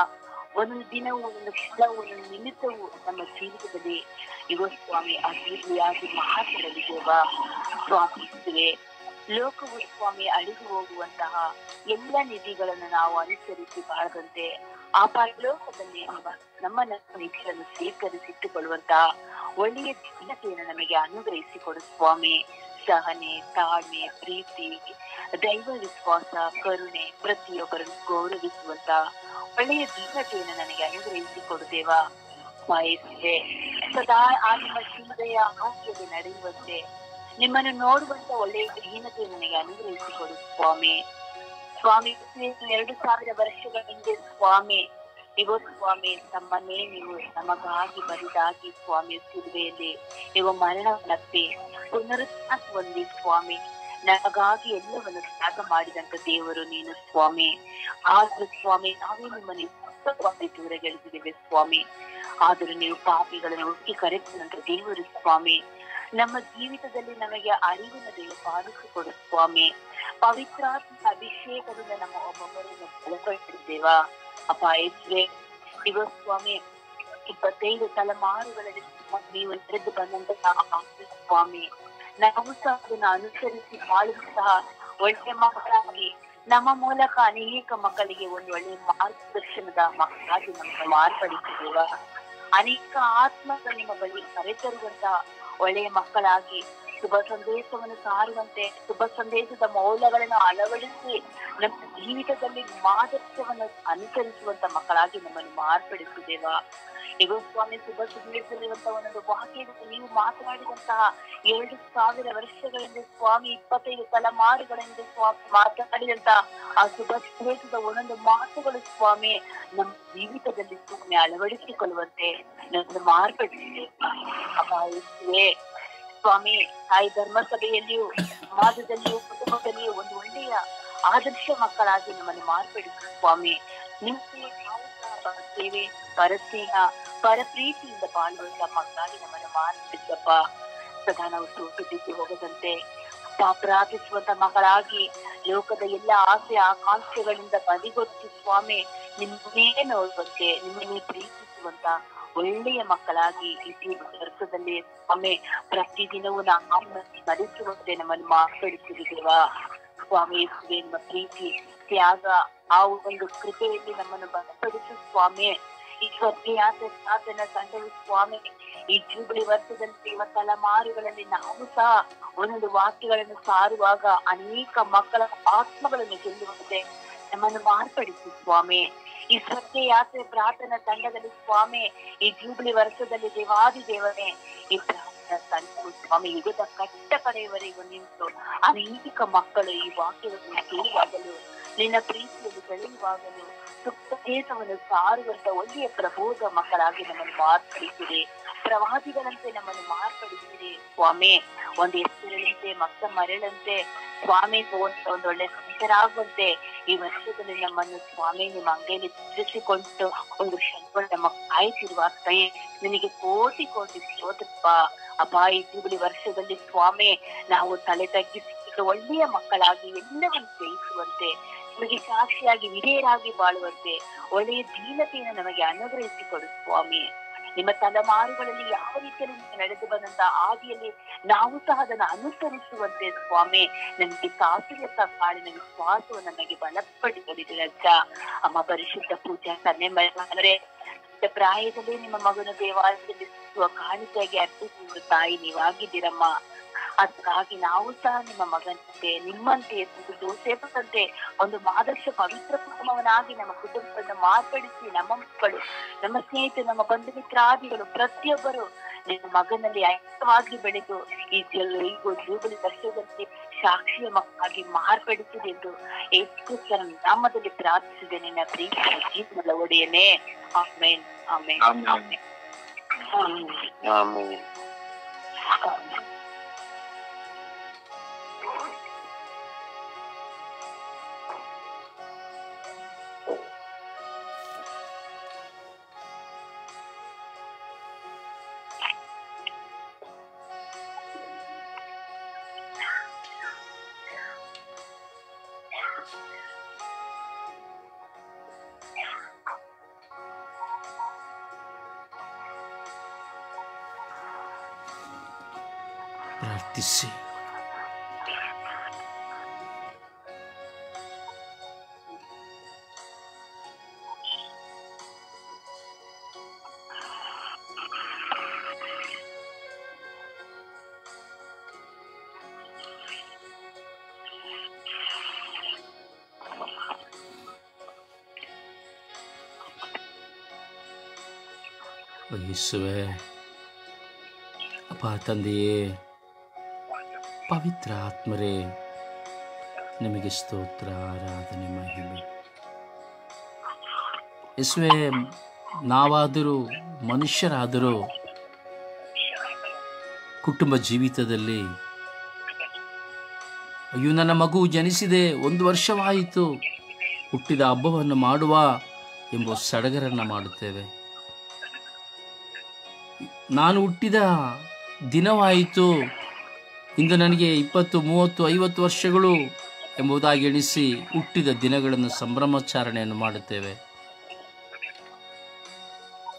ಒಂದೊಂದು ದಿನವೂ ಒಂದೊಂದು ಕ್ಷಣವೂ ಒಂದೊಂದು ನಿಮಿತ್ತವೂ ನಮ್ಮ ಜೀವಿತದಲ್ಲಿ ಇವ ಸ್ವಾಮಿ ಆ ಜೀವಿಯಾಗಿ ಮಾತಾಡಲಿದ್ದೇವ ಸ್ವಾಮಿ. ಲೋಕವು ಸ್ವಾಮಿ ಅಳಿದು ಹೋಗುವಂತಹ ಎಲ್ಲ ನಿಧಿಗಳನ್ನು ನಾವು ಅನುಸರಿಸಿ ಬಾಳದಂತೆ ಆ ಪರಲೋಕದಲ್ಲಿ ನಮ್ಮ ನಿಧಿಗಳನ್ನು ಸ್ವೀಕರಿಸಿಟ್ಟುಕೊಳ್ಳುವಂತಹ ಒಳ್ಳೆಯ ಜೀವನತೆಯನ್ನು ನಮಗೆ ಅನುಗ್ರಹಿಸಿ ಕೊಡು ಸ್ವಾಮಿ. ಸಹನೆ, ತಾಳ್ಮೆ, ಪ್ರೀತಿ, ದೈವ ವಿಶ್ವಾಸ, ಕರುಣೆ, ಪ್ರತಿಯೊಬ್ಬರನ್ನು ಗೌರವಿಸುವಂತ ಒಳ್ಳೆಯ ಜೀವನತೆಯನ್ನು ನನಗೆ ಅನುಗ್ರಹಿಸಿ ಕೊಡುದೇವ. ಬಯಸಿದೆ ಸದಾ ಆ ನಿಮ್ಮ ಹೃದಯ ಆಸೆಯಲ್ಲಿ ನಡೆಯುವಂತೆ ನಿಮ್ಮನ್ನು ನೋಡುವಂತ ಒಳ್ಳೆಯ ಹೀನತೆಯನ್ನು ನನಗೆ ಅನುಗ್ರಹಿಸಿ ಕೊಡು ಸ್ವಾಮಿ. ಸ್ವಾಮಿ 2000 ವರ್ಷಗಳ ಹಿಂದೆ ಸ್ವಾಮಿ ಇವತ್ತು ಸ್ವಾಮಿ ತಮ್ಮನ್ನೇ ನೀವು ನಮಗಾಗಿ ಬರಿದಾಗಿ ಸ್ವಾಮಿ ಸಿಲುಬೆಯಲ್ಲಿ ನೀವು ಮರಣವನ್ನಪ್ಪಿ ಪುನರುತ್ಥಾನ ಹೊಂದಿ ಸ್ವಾಮಿ ನಮಗಾಗಿ ಎಲ್ಲವನ್ನು ತ್ಯಾಗ ಮಾಡಿದಂತ ದೇವರು ನೀನು ಸ್ವಾಮಿ. ಆದ್ರೂ ಸ್ವಾಮಿ ನಾವೇ ನಿಮ್ಮನ್ನು ಸ್ವಾಮಿ ದೂರಗಳಿಸಿದ್ದೇವೆ ಸ್ವಾಮಿ. ಆದರೂ ನೀವು ಪಾಪಿಗಳನ್ನು ಹುಡುಕಿ ಕರೆತಂತ ದೇವರು ಸ್ವಾಮಿ. ನಮ್ಮ ಜೀವಿತದಲ್ಲಿ ನಮಗೆ ಅರಿವಿನ ದೇವ ಪಾಲಿಸಿಕೊಡು ಸ್ವಾಮಿ. ಪವಿತ್ರಾತ್ಮ ಅಭಿಷೇಕದಿಂದ ನಮ್ಮ ಒಬ್ಬೊಬ್ಬರನ್ನು ಬಲಪಡಿಸಿದ್ದೇವ ಅಪ್ಪ ಯೇಸುವೆ. ಇವ ಸ್ವಾಮಿ 25 ತಲೆಮಾರುಗಳಲ್ಲಿ ನೀವು ನಡೆದು ಬಂದಂತಹ ಸ್ವಾಮಿ ನಾವು ಸಹ ಅದನ್ನು ಅನುಸರಿಸಿ ಬಾಳುವಂತಹ ಒಳ್ಳೆಯ ಮಕ್ಕಳಾಗಿ ನಮ್ಮ ಮೂಲಕ ಅನೇಕ ಮಕ್ಕಳಿಗೆ ಒಂದು ಒಳ್ಳೆಯ ಮಾರ್ಗದರ್ಶನದ ಮಕ್ಕಳಾಗಿ ನಮ್ಮನ್ನು ಮಾರ್ಪಡಿಸಿದ್ದೇವ. ಅನೇಕ ಆತ್ಮಗಳು ನಿಮ್ಮ ಬಳಿ ಕರೆತರುವಂತಹ ಒಳ್ಳೆಯ ಮಕ್ಕಳಾಗಿ ಶುಭ ಸಂದೇಶವನ್ನು ಸಾರುವಂತೆ ಶುಭ ಸಂದೇಶದ ಮೌಲ್ಯಗಳನ್ನು ಅಳವಡಿಸಿ ನಮ್ಮ ಜೀವಿತದಲ್ಲಿ ಮಾದರ್ಶವನ್ನು ಅನುಸರಿಸುವಂತ ಮಕ್ಕಳಾಗಿ ನಮ್ಮನ್ನು ಮಾರ್ಪಡಿಸಿದ್ದೇವ. ಈಗ ಸ್ವಾಮಿ ಶುಭ ಸಂದೇಶದಲ್ಲಿರುವಂತಹ ಒಂದೊಂದು ವಾಕ್ಯದಲ್ಲಿ ನೀವು ಮಾತನಾಡಿದಂತಹ 2000 ವರ್ಷಗಳಿಂದ ಸ್ವಾಮಿ 25 ತಲೆಮಾರುಗಳಿಂದ ಸ್ವಾಮಿ ಮಾತನಾಡಿದಂತಹ ಆ ಶುಭ ಸಂದೇಶದ ಒಂದೊಂದು ಮಾತುಗಳು ಸ್ವಾಮಿ ನಮ್ಮ ಜೀವಿತದಲ್ಲಿ ಸ್ವಾಮಿ ಅಳವಡಿಸಿಕೊಳ್ಳುವಂತೆ ನಮ್ಮನ್ನು ಮಾರ್ಪಡಿಸಿದ್ದೇವೆ ಸ್ವಾಮಿ. ತಾಯಿ ಧರ್ಮಸಭೆಯಲ್ಲಿಯೂ ಸಮಾಜದಲ್ಲಿಯೂ ಕುಟುಂಬದಲ್ಲಿಯೂ ಒಂದು ಒಳ್ಳೆಯ ಆದರ್ಶ ಮಕ್ಕಳಾಗಿ ನಮ್ಮನ್ನು ಮಾರ್ಪಡಿಸಿ ಸ್ವಾಮಿ. ನಿಮಗೆ ಸೇವೆ ಪರಸ್ನೇಹ ಪರಪ್ರೀತಿಯಿಂದ ಬಾಳುವಂತ ಮಕ್ಕಳಾಗಿ ನಮ್ಮನ್ನು ಮಾರ್ಪಡಿಸಪ್ಪ. ಸದಾ ನಾವು ಸೋತು ಹೋಗದಂತೆ ಪ್ರಾರ್ಥಿಸುವಂತ ಮಕ್ಕಳಾಗಿ ಲೋಕದ ಎಲ್ಲ ಆಸೆ ಆಕಾಂಕ್ಷೆಗಳಿಂದ ಬದಿಗೊತ್ತಿ ಸ್ವಾಮಿ ನಿಮ್ಮನ್ನೇ ನೋಡುವಂತೆ ನಿಮ್ಮನ್ನೇ ಪ್ರೀತಿಸುವಂತ ಒಳ್ಳೆಯ ಮಕ್ಕಳಾಗಿ ಈ ವರ್ಷದಲ್ಲಿ ಸ್ವಾಮಿ ಪ್ರತಿದಿನವೂ ನಾವು ನಡೆಸುವಂತೆ ನಮ್ಮನ್ನು ಮಾರ್ಪಡಿಸಿದ್ದೇವ ಸ್ವಾಮಿ. ನಿಮ್ಮ ಪ್ರೀತಿ ತ್ಯಾಗ ಆ ಒಂದು ಕೃಪೆಯಲ್ಲಿ ನಮ್ಮನ್ನು ಬಲಪಡಿಸು ಸ್ವಾಮಿ. ಈ ಸ್ವರ್ಗಯಾತನ ತಂಡವು ಸ್ವಾಮಿ ಈ ಜೂಬಿಲಿ ವರ್ಷದಲ್ಲಿ ತಲೆಮಾರುಗಳಲ್ಲಿ ನಾವು ಸಹ ಒಂದೊಂದು ವಾಕ್ಯಗಳನ್ನು ಸಾರುವಾಗ ಅನೇಕ ಮಕ್ಕಳ ಆತ್ಮಗಳನ್ನು ಗೆಲ್ಲುವಂತೆ ನಮ್ಮನ್ನು ಮಾರ್ಪಡಿಸು ಸ್ವಾಮಿ. ಈ ಸ್ವರ್ಗ ಯಾತ್ರೆ ಪ್ರಾರ್ಥನಾ ತಂಡದಲ್ಲಿ ಸ್ವಾಮಿ ಈ ಜೂಬಿಲಿ ವರ್ಷದಲ್ಲಿ ದೇವಾದಿ ದೇವನೇ ಈ ತಂದು ಸ್ವಾಮಿ ಯುಗದ ಕಟ್ಟ ಕಡೆಯವರೆಗೂ ನಿಂತು ಅನೇಕ ಮಕ್ಕಳು ಈ ವಾಕ್ಯವನ್ನು ಕೇಳುವಾಗಲೂ ನಿನ್ನ ಪ್ರೀತಿಯಲ್ಲಿ ಬೆಳೆಯುವಾಗಲೂ ಸುಖೇತವನ್ನು ಸಾರುವಂತ ಒಳ್ಳೆಯ ಪ್ರಬೋಧ ಮಕ್ಕಳಾಗಿ ನಮ್ಮನ್ನು ಮಾರ್ಪಡಿಸಿದೆ. ಪ್ರವಾದಿಗಳಂತೆ ನಮ್ಮನ್ನು ಮಾರ್ಪಡಿಸಿದೆ ಸ್ವಾಮಿ. ಒಂದು ಹೆಸರಿನಂತೆ ಮಕ್ಕ ಮರಳಂತೆ ಸ್ವಾಮಿ ಒಂದೊಳ್ಳೆ ಸಂತರಾಗುವಂತೆ ಈ ವರ್ಷದಲ್ಲಿ ನಮ್ಮನ್ನು ಸ್ವಾಮಿ ನಿಮ್ಮ ಅಂಗೈಯಲ್ಲಿ ತಿರುಗಿಸಿಕೊಂಡು ಒಂದು ಕ್ಷಣಗಳು ನಮ್ಮ ಕಾಯ್ತಿರುವ ಕೈ ನಿನಗೆ ಕೋಟಿ ಕೋಟಿ ಸ್ತೋತ್ರಪ್ಪ. ಅಪ್ಪ, ಈ ಜೂಬಿಲಿ ವರ್ಷದಲ್ಲಿ ಸ್ವಾಮಿ ನಾವು ತಲೆ ತಗ್ಗಿಸಿ ಒಳ್ಳೆಯ ಮಕ್ಕಳಾಗಿ ಎಲ್ಲವನ್ನು ಜಯಿಸುವಂತೆ, ನಮಗೆ ಸಾಕ್ಷಿಯಾಗಿ ವಿಧೇಯರಾಗಿ ಬಾಳುವಂತೆ ಒಳ್ಳೆಯ ದೀನತೆಯನ್ನು ನಮಗೆ ಅನುಗ್ರಹಿಸಿಕೊಡು ಸ್ವಾಮಿ. ನಿಮ್ಮ ತಲೆಮಾರುಗಳಲ್ಲಿ ಯಾವ ರೀತಿಯಲ್ಲಿ ನಡೆದು ಬಂದಂತ ಹಾದಿಯಲ್ಲಿ ನಾವು ಸಹ ಅದನ್ನು ಅನುಸರಿಸುವಂತೆ ಸ್ವಾಮಿ ನಮಗೆ ಸಾಸಿವೆ ಕಾಳಿನ ವಿಶ್ವಾಸವನ್ನು ನಮಗೆ ಬಲಪಡಿಸಿದೆ ಅಜ್ಜ. ಅಮ್ಮ, ಪರಿಶುದ್ಧ ಪೂಜಾ ಕನ್ಯೆ ಮರೆ ಪ್ರಾಯದಲ್ಲಿ ನಿಮ್ಮ ಮಗನ ದೇವಾಲಯದಲ್ಲಿ ಕಾಣಿಕೆಯಾಗಿ ಅರ್ಪಿಸುವ ತಾಯಿ ನೀವಾಗಿದ್ದೀರಮ್ಮ. ಅದಕ್ಕಾಗಿ ನಾವು ಸಹ ನಿಮ್ಮ ಮಗನಂತೆ ನಿಮ್ಮಂತೆ ಜೋಸೇಫಂತೆ ಒಂದು ಆದರ್ಶ ಪವಿತ್ರ ಕುಟುಂಬವನ್ನಾಗಿ ನಮ್ಮ ಕುಟುಂಬವನ್ನು ಮಾರ್ಪಡಿಸಿ ನಮ್ಮ ಮಕ್ಕಳು, ನಮ್ಮ ಸ್ನೇಹಿತರು, ನಮ್ಮ ಬಂಧು ಮಿತ್ರಾದಿಗಳು ಪ್ರತಿಯೊಬ್ಬರು ನಿಮ್ಮ ಮಗನಲ್ಲಿ ಐಕ್ಯವಾಗಿ ಬೆಳೆದು ಈ ಜೂಬಿಲಿ ವರ್ಷದಲ್ಲಿ ಸಾಕ್ಷಿಯ ಮಕ್ಕಳಾಗಿ ಮಾರ್ಪಡಿಸಿದೆ ಎಂದು ಯೇಸುಕ್ರಿಸ್ತನ ನಾಮದಲ್ಲಿ ಪ್ರಾರ್ಥಿಸಿದೆ ನಿನ್ನ ಪ್ರೀತಿಯ ಜೀವನದ ಒಡೆಯನೇ. Amen, amen, amen, amen. ಪ್ರಾರ್ಥಿಸಿ. ಯೇಸುವೇ, ಅಪ್ಪ ತಂದೆಯೇ, ಪವಿತ್ರ ಆತ್ಮರೇ, ನಿಮಗೆ ಸ್ತೋತ್ರ, ಆರಾಧನೆ, ಮಹಿಮೆ. ಯೇಸುವೇ, ನಾವಾದರೂ ಮನುಷ್ಯರಾದರೂ ಕುಟುಂಬ ಜೀವಿತದಲ್ಲಿ ಅಯ್ಯೋ ನನ್ನ ಮಗು ಜನಿಸಿದೆ, 1 ವರ್ಷವಾಯಿತು, ಹುಟ್ಟಿದ ಹಬ್ಬವನ್ನು ಮಾಡುವ ಎಂಬ ಸಡಗರನ್ನು ಮಾಡುತ್ತೇವೆ. ನಾನು ಹುಟ್ಟಿದ ದಿನವಾಯಿತು, ಇಂದು ನನಗೆ 20, 30, 50 ವರ್ಷಗಳು ಎಂಬುದಾಗಿ ಎಣಿಸಿ ಹುಟ್ಟಿದ ದಿನಗಳನ್ನು ಸಂಭ್ರಮಾಚರಣೆಯನ್ನು ಮಾಡುತ್ತೇವೆ.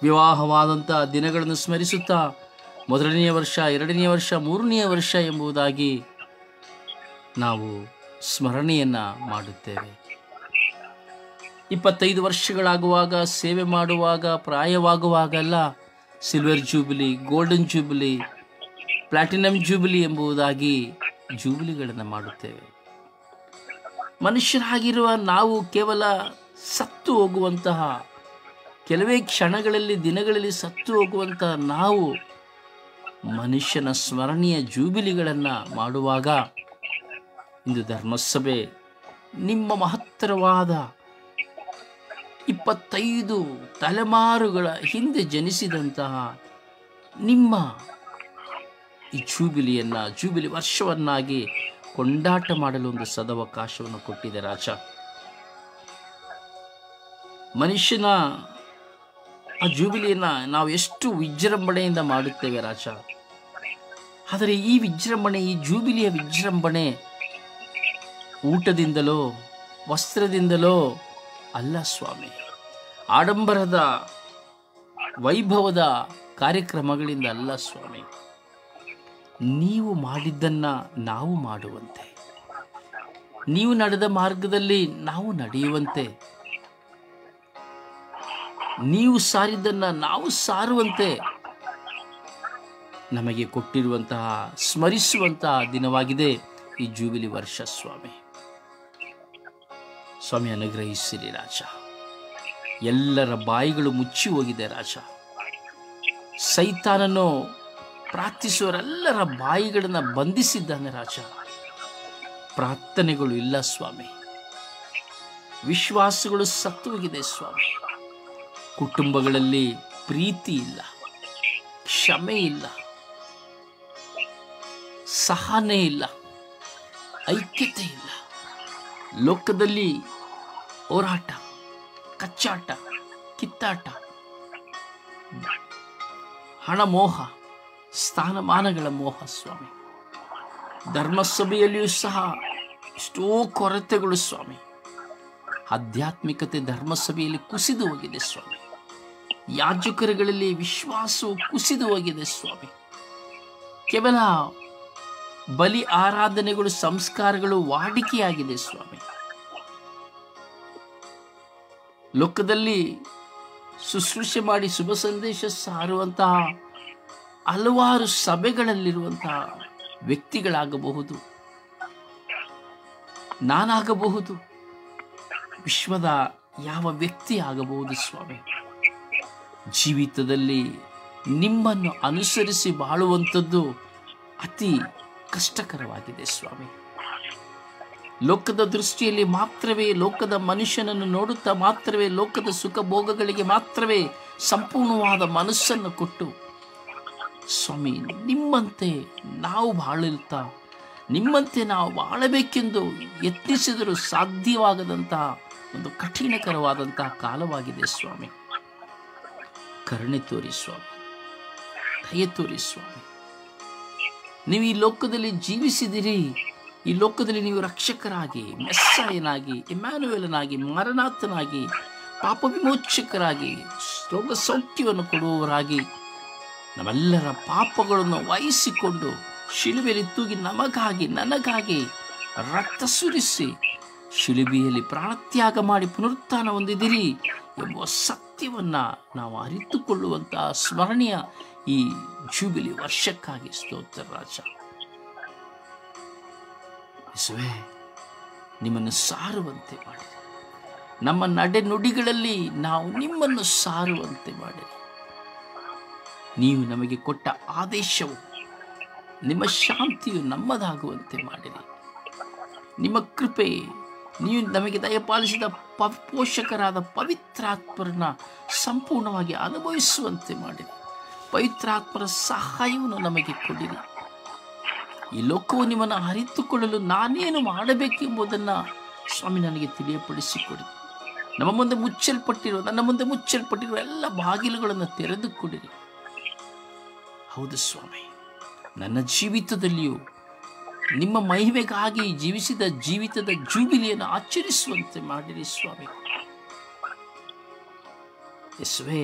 ವಿವಾಹವಾದಂಥ ದಿನಗಳನ್ನು ಸ್ಮರಿಸುತ್ತಾ 1ನೇ ವರ್ಷ, 2ನೇ ವರ್ಷ, 3ನೇ ವರ್ಷ ಎಂಬುದಾಗಿ ನಾವು ಸ್ಮರಣೆಯನ್ನು ಮಾಡುತ್ತೇವೆ. 25 ವರ್ಷಗಳಾಗುವಾಗ, ಸೇವೆ ಮಾಡುವಾಗ, ಪ್ರಾಯವಾಗುವಾಗೆಲ್ಲ silver jubilee, golden jubilee, platinum jubilee ಎಂಬುದಾಗಿ ಜೂಬಿಲಿಗಳನ್ನು ಮಾಡುತ್ತೇವೆ. ಮನುಷ್ಯರಾಗಿರುವ ನಾವು ಕೇವಲ ಸತ್ತು ಹೋಗುವಂತಹ, ಕೆಲವೇ ಕ್ಷಣಗಳಲ್ಲಿ, ದಿನಗಳಲ್ಲಿ ಸತ್ತು ಹೋಗುವಂತಹ ನಾವು ಮನುಷ್ಯನ ಸ್ಮರಣೀಯ ಜೂಬಿಲಿಗಳನ್ನು ಮಾಡುವಾಗ ಇಂದು ಧರ್ಮಸಭೆ ನಿಮ್ಮ ಮಹತ್ತರವಾದ 25 ತಲೆಮಾರುಗಳ ಹಿಂದೆ ಜನಿಸಿದಂತಹ ನಿಮ್ಮ ಈ ಜೂಬಿಲಿ ವರ್ಷವನ್ನಾಗಿ ಕೊಂಡಾಟ ಮಾಡಲು ಒಂದು ಸದವಕಾಶವನ್ನು ಕೊಟ್ಟಿದೆ ರಾಜ. ಮನುಷ್ಯನ ಆ ಜೂಬಿಲಿಯನ್ನು ನಾವು ಎಷ್ಟು ವಿಜೃಂಭಣೆಯಿಂದ ಮಾಡುತ್ತೇವೆ ರಾಜ. ಆದರೆ ಈ ವಿಜೃಂಭಣೆ, ಈ ಜೂಬಿಲಿಯ ವಿಜೃಂಭಣೆ ಊಟದಿಂದಲೋ ವಸ್ತ್ರದಿಂದಲೋ ಅಲ್ಲ ಸ್ವಾಮಿ, ಆಡಂಬರದ ವೈಭವದ ಕಾರ್ಯಕ್ರಮಗಳಿಂದ ಅಲ್ಲ ಸ್ವಾಮಿ. ನೀವು ಮಾಡಿದ್ದನ್ನು ನಾವು ಮಾಡುವಂತೆ, ನೀವು ನಡೆದ ಮಾರ್ಗದಲ್ಲಿ ನಾವು ನಡೆಯುವಂತೆ, ನೀವು ಸಾರಿದ್ದನ್ನು ನಾವು ಸಾರುವಂತೆ ನಮಗೆ ಕೊಟ್ಟಿರುವಂತಹ, ಸ್ಮರಿಸುವಂತಹ ದಿನವಾಗಿದೆ ಈ ಜೂಬಿಲಿ ವರ್ಷ ಸ್ವಾಮಿ. ಸ್ವಾಮಿ ಅನುಗ್ರಹಿಸಿರಿ ರಾಜ. ಎಲ್ಲರ ಬಾಯಿಗಳು ಮುಚ್ಚಿ ಹೋಗಿದೆ ರಾಜ. ಸೈತಾನನು ಪ್ರಾರ್ಥಿಸುವವರೆಲ್ಲರ ಬಾಯಿಗಳನ್ನು ಬಂಧಿಸಿದ್ದಾನೆ ರಾಜ. ಪ್ರಾರ್ಥನೆಗಳು ಇಲ್ಲ ಸ್ವಾಮಿ, ವಿಶ್ವಾಸಗಳು ಸತ್ತು ಹೋಗಿದೆ ಸ್ವಾಮಿ. ಕುಟುಂಬಗಳಲ್ಲಿ ಪ್ರೀತಿ ಇಲ್ಲ, ಕ್ಷಮೆ ಇಲ್ಲ, ಸಹನೆ ಇಲ್ಲ, ಐಕ್ಯತೆ ಇಲ್ಲ. ಲೋಕದಲ್ಲಿ ಹೋರಾಟ, ಕಚ್ಚಾಟ, ಕಿತ್ತಾಟ, ಹಣ ಮೋಹ, ಸ್ಥಾನಮಾನಗಳ ಮೋಹ ಸ್ವಾಮಿ. ಧರ್ಮಸಭೆಯಲ್ಲಿಯೂ ಸಹ ಎಷ್ಟೋ ಕೊರತೆಗಳು ಸ್ವಾಮಿ. ಆಧ್ಯಾತ್ಮಿಕತೆ ಧರ್ಮಸಭೆಯಲ್ಲಿ ಕುಸಿದು ಹೋಗಿದೆ ಸ್ವಾಮಿ. ಯಾಜಕರುಗಳಲ್ಲಿ ವಿಶ್ವಾಸವು ಕುಸಿದು ಹೋಗಿದೆ ಸ್ವಾಮಿ. ಕೇವಲ ಬಲಿ ಆರಾಧನೆಗಳು, ಸಂಸ್ಕಾರಗಳು ವಾಡಿಕೆಯಾಗಿದೆ ಸ್ವಾಮಿ. ಲೋಕದಲ್ಲಿ ಶುಶ್ರೂಷೆ ಮಾಡಿ ಶುಭ ಸಂದೇಶ ಸಾರುವಂತಹ ಹಲವಾರು ಸಭೆಗಳಲ್ಲಿರುವಂತಹ ವ್ಯಕ್ತಿಗಳಾಗಬಹುದು, ನಾನಾಗಬಹುದು, ವಿಶ್ವದ ಯಾವ ವ್ಯಕ್ತಿ ಆಗಬಹುದು ಸ್ವಾಮಿ. ಜೀವಿತದಲ್ಲಿ ನಿಮ್ಮನ್ನು ಅನುಸರಿಸಿ ಬಾಳುವಂಥದ್ದು ಅತಿ ಕಷ್ಟಕರವಾಗಿದೆ ಸ್ವಾಮಿ. ಲೋಕದ ದೃಷ್ಟಿಯಲ್ಲಿ ಮಾತ್ರವೇ, ಲೋಕದ ಮನುಷ್ಯನನ್ನು ನೋಡುತ್ತಾ ಮಾತ್ರವೇ, ಲೋಕದ ಸುಖ ಭೋಗಗಳಿಗೆ ಮಾತ್ರವೇ ಸಂಪೂರ್ಣವಾದ ಮನಸ್ಸನ್ನು ಕೊಟ್ಟು ಸ್ವಾಮಿ, ನಿಮ್ಮಂತೆ ನಾವು ಬಾಳುತ್ತಾ, ನಿಮ್ಮಂತೆ ನಾವು ಬಾಳಬೇಕೆಂದು ಯತ್ನಿಸಿದರೂ ಸಾಧ್ಯವಾಗದಂತಹ ಒಂದು ಕಠಿಣಕರವಾದಂತಹ ಕಾಲವಾಗಿದೆ ಸ್ವಾಮಿ. ಕರುಣೆ ತೋರಿ ಸ್ವಾಮಿ, ದಯೆ ತೋರಿ ಸ್ವಾಮಿ. ನೀವು ಈ ಲೋಕದಲ್ಲಿ ಜೀವಿಸಿದಿರಿ, ಈ ಲೋಕದಲ್ಲಿ ನೀವು ರಕ್ಷಕರಾಗಿ, ಮೆಸ್ಸಾಯನಾಗಿ, ಇಮ್ಯಾನುವೇಲನಾಗಿ, ಮರಣಾಥನಾಗಿ, ಪಾಪ ವಿಮೋಚಕರಾಗಿ, ರೋಗ ಸೌಖ್ಯವನ್ನು ಕೊಡುವವರಾಗಿ ನಮ್ಮೆಲ್ಲರ ಪಾಪಗಳನ್ನು ವಹಿಸಿಕೊಂಡು ಶಿಲುಬೆಯಲ್ಲಿ ತೂಗಿ ನಮಗಾಗಿ, ನನಗಾಗಿ ರಕ್ತ ಸುರಿಸಿ ಶಿಲುಬೆಯಲ್ಲಿ ಪ್ರಾಣತ್ಯಾಗ ಮಾಡಿ ಪುನರುತ್ಥಾನ ಹೊಂದಿದಿರಿ ಎಂಬ ಸತ್ಯವನ್ನು ನಾವು ಅರಿತುಕೊಳ್ಳುವಂತಹ ಸ್ಮರಣೀಯ ಈ ಜೂಬಿಲಿ ವರ್ಷಕ್ಕಾಗಿ ಸ್ತೋತ್ರ ರಾಜ. ಯೇಸುವೇ, ನಿಮ್ಮನ್ನು ಸಾರುವಂತೆ ಮಾಡಿರಿ. ನಮ್ಮ ನಡೆ ನುಡಿಗಳಲ್ಲಿ ನಾವು ನಿಮ್ಮನ್ನು ಸಾರುವಂತೆ ಮಾಡಿರಿ. ನೀವು ನಮಗೆ ಕೊಟ್ಟ ಆದೇಶವು, ನಿಮ್ಮ ಶಾಂತಿಯು ನಮ್ಮದಾಗುವಂತೆ ಮಾಡಿರಿ. ನಿಮ್ಮ ಕೃಪೆ, ನೀವು ನಮಗೆ ದಯಪಾಲಿಸಿದ ಪೋಷಕರಾದ ಪವಿತ್ರಾತ್ಮರನ್ನ ಸಂಪೂರ್ಣವಾಗಿ ಅನುಭವಿಸುವಂತೆ ಮಾಡಿರಿ. ಪವಿತ್ರಾತ್ಮರ ಸಹಾಯವನ್ನು ನಮಗೆ ಕೊಡಿರಿ. ಈ ಲೋಕವು ನಿಮ್ಮನ್ನು ಅರಿತುಕೊಳ್ಳಲು ನಾನೇನು ಮಾಡಬೇಕೆಂಬುದನ್ನು ಸ್ವಾಮಿ ನನಗೆ ತಿಳಿಯಪಡಿಸಿಕೊಡಿ. ನನ್ನ ಮುಂದೆ ಮುಚ್ಚಲ್ಪಟ್ಟಿರುವ ಎಲ್ಲ ಬಾಗಿಲುಗಳನ್ನು ತೆರೆದು ಕೊಡಿರಿ. ಹೌದು ಸ್ವಾಮಿ, ನನ್ನ ಜೀವಿತದಲ್ಲಿಯೂ ನಿಮ್ಮ ಮಹಿಮೆಗಾಗಿ ಜೀವಿಸಿದ ಜೀವಿತದ ಜೂಬಿಲಿಯನ್ನು ಆಚರಿಸುವಂತೆ ಮಾಡಿರಿ ಸ್ವಾಮಿ. ಯೇಸುವೇ,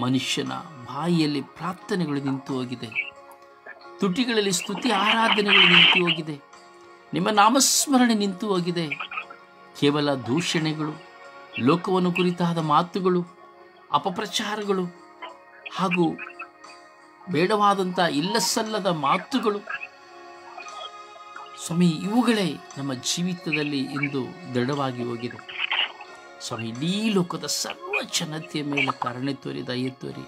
ಮನುಷ್ಯನ ಬಾಯಿಯಲ್ಲಿ ಪ್ರಾರ್ಥನೆಗಳು ನಿಂತು ಹೋಗಿದೆ, ತುಟಿಗಳಲ್ಲಿ ಸ್ತುತಿ ಆರಾಧನೆಗಳು ನಿಂತು ಹೋಗಿದೆ, ನಿಮ್ಮ ನಾಮಸ್ಮರಣೆ ನಿಂತು ಹೋಗಿದೆ. ಕೇವಲ ದೂಷಣೆಗಳು, ಲೋಕವನ್ನು ಕುರಿತಾದ ಮಾತುಗಳು, ಅಪಪ್ರಚಾರಗಳು ಹಾಗೂ ಬೇಡವಾದಂಥ ಇಲ್ಲಸಲ್ಲದ ಮಾತುಗಳು ಸ್ವಾಮಿ, ಇವುಗಳೇ ನಮ್ಮ ಜೀವಿತದಲ್ಲಿ ಇಂದು ದೃಢವಾಗಿ ಹೋಗಿದೆ. ಸ್ವಾಮಿ, ಇಡೀ ಲೋಕದ ಸರ್ವ ಜನತೆಯ ಮೇಲೆ ಕರುಣೆ ತೋರಿ, ದಯೆ ತೋರಿ.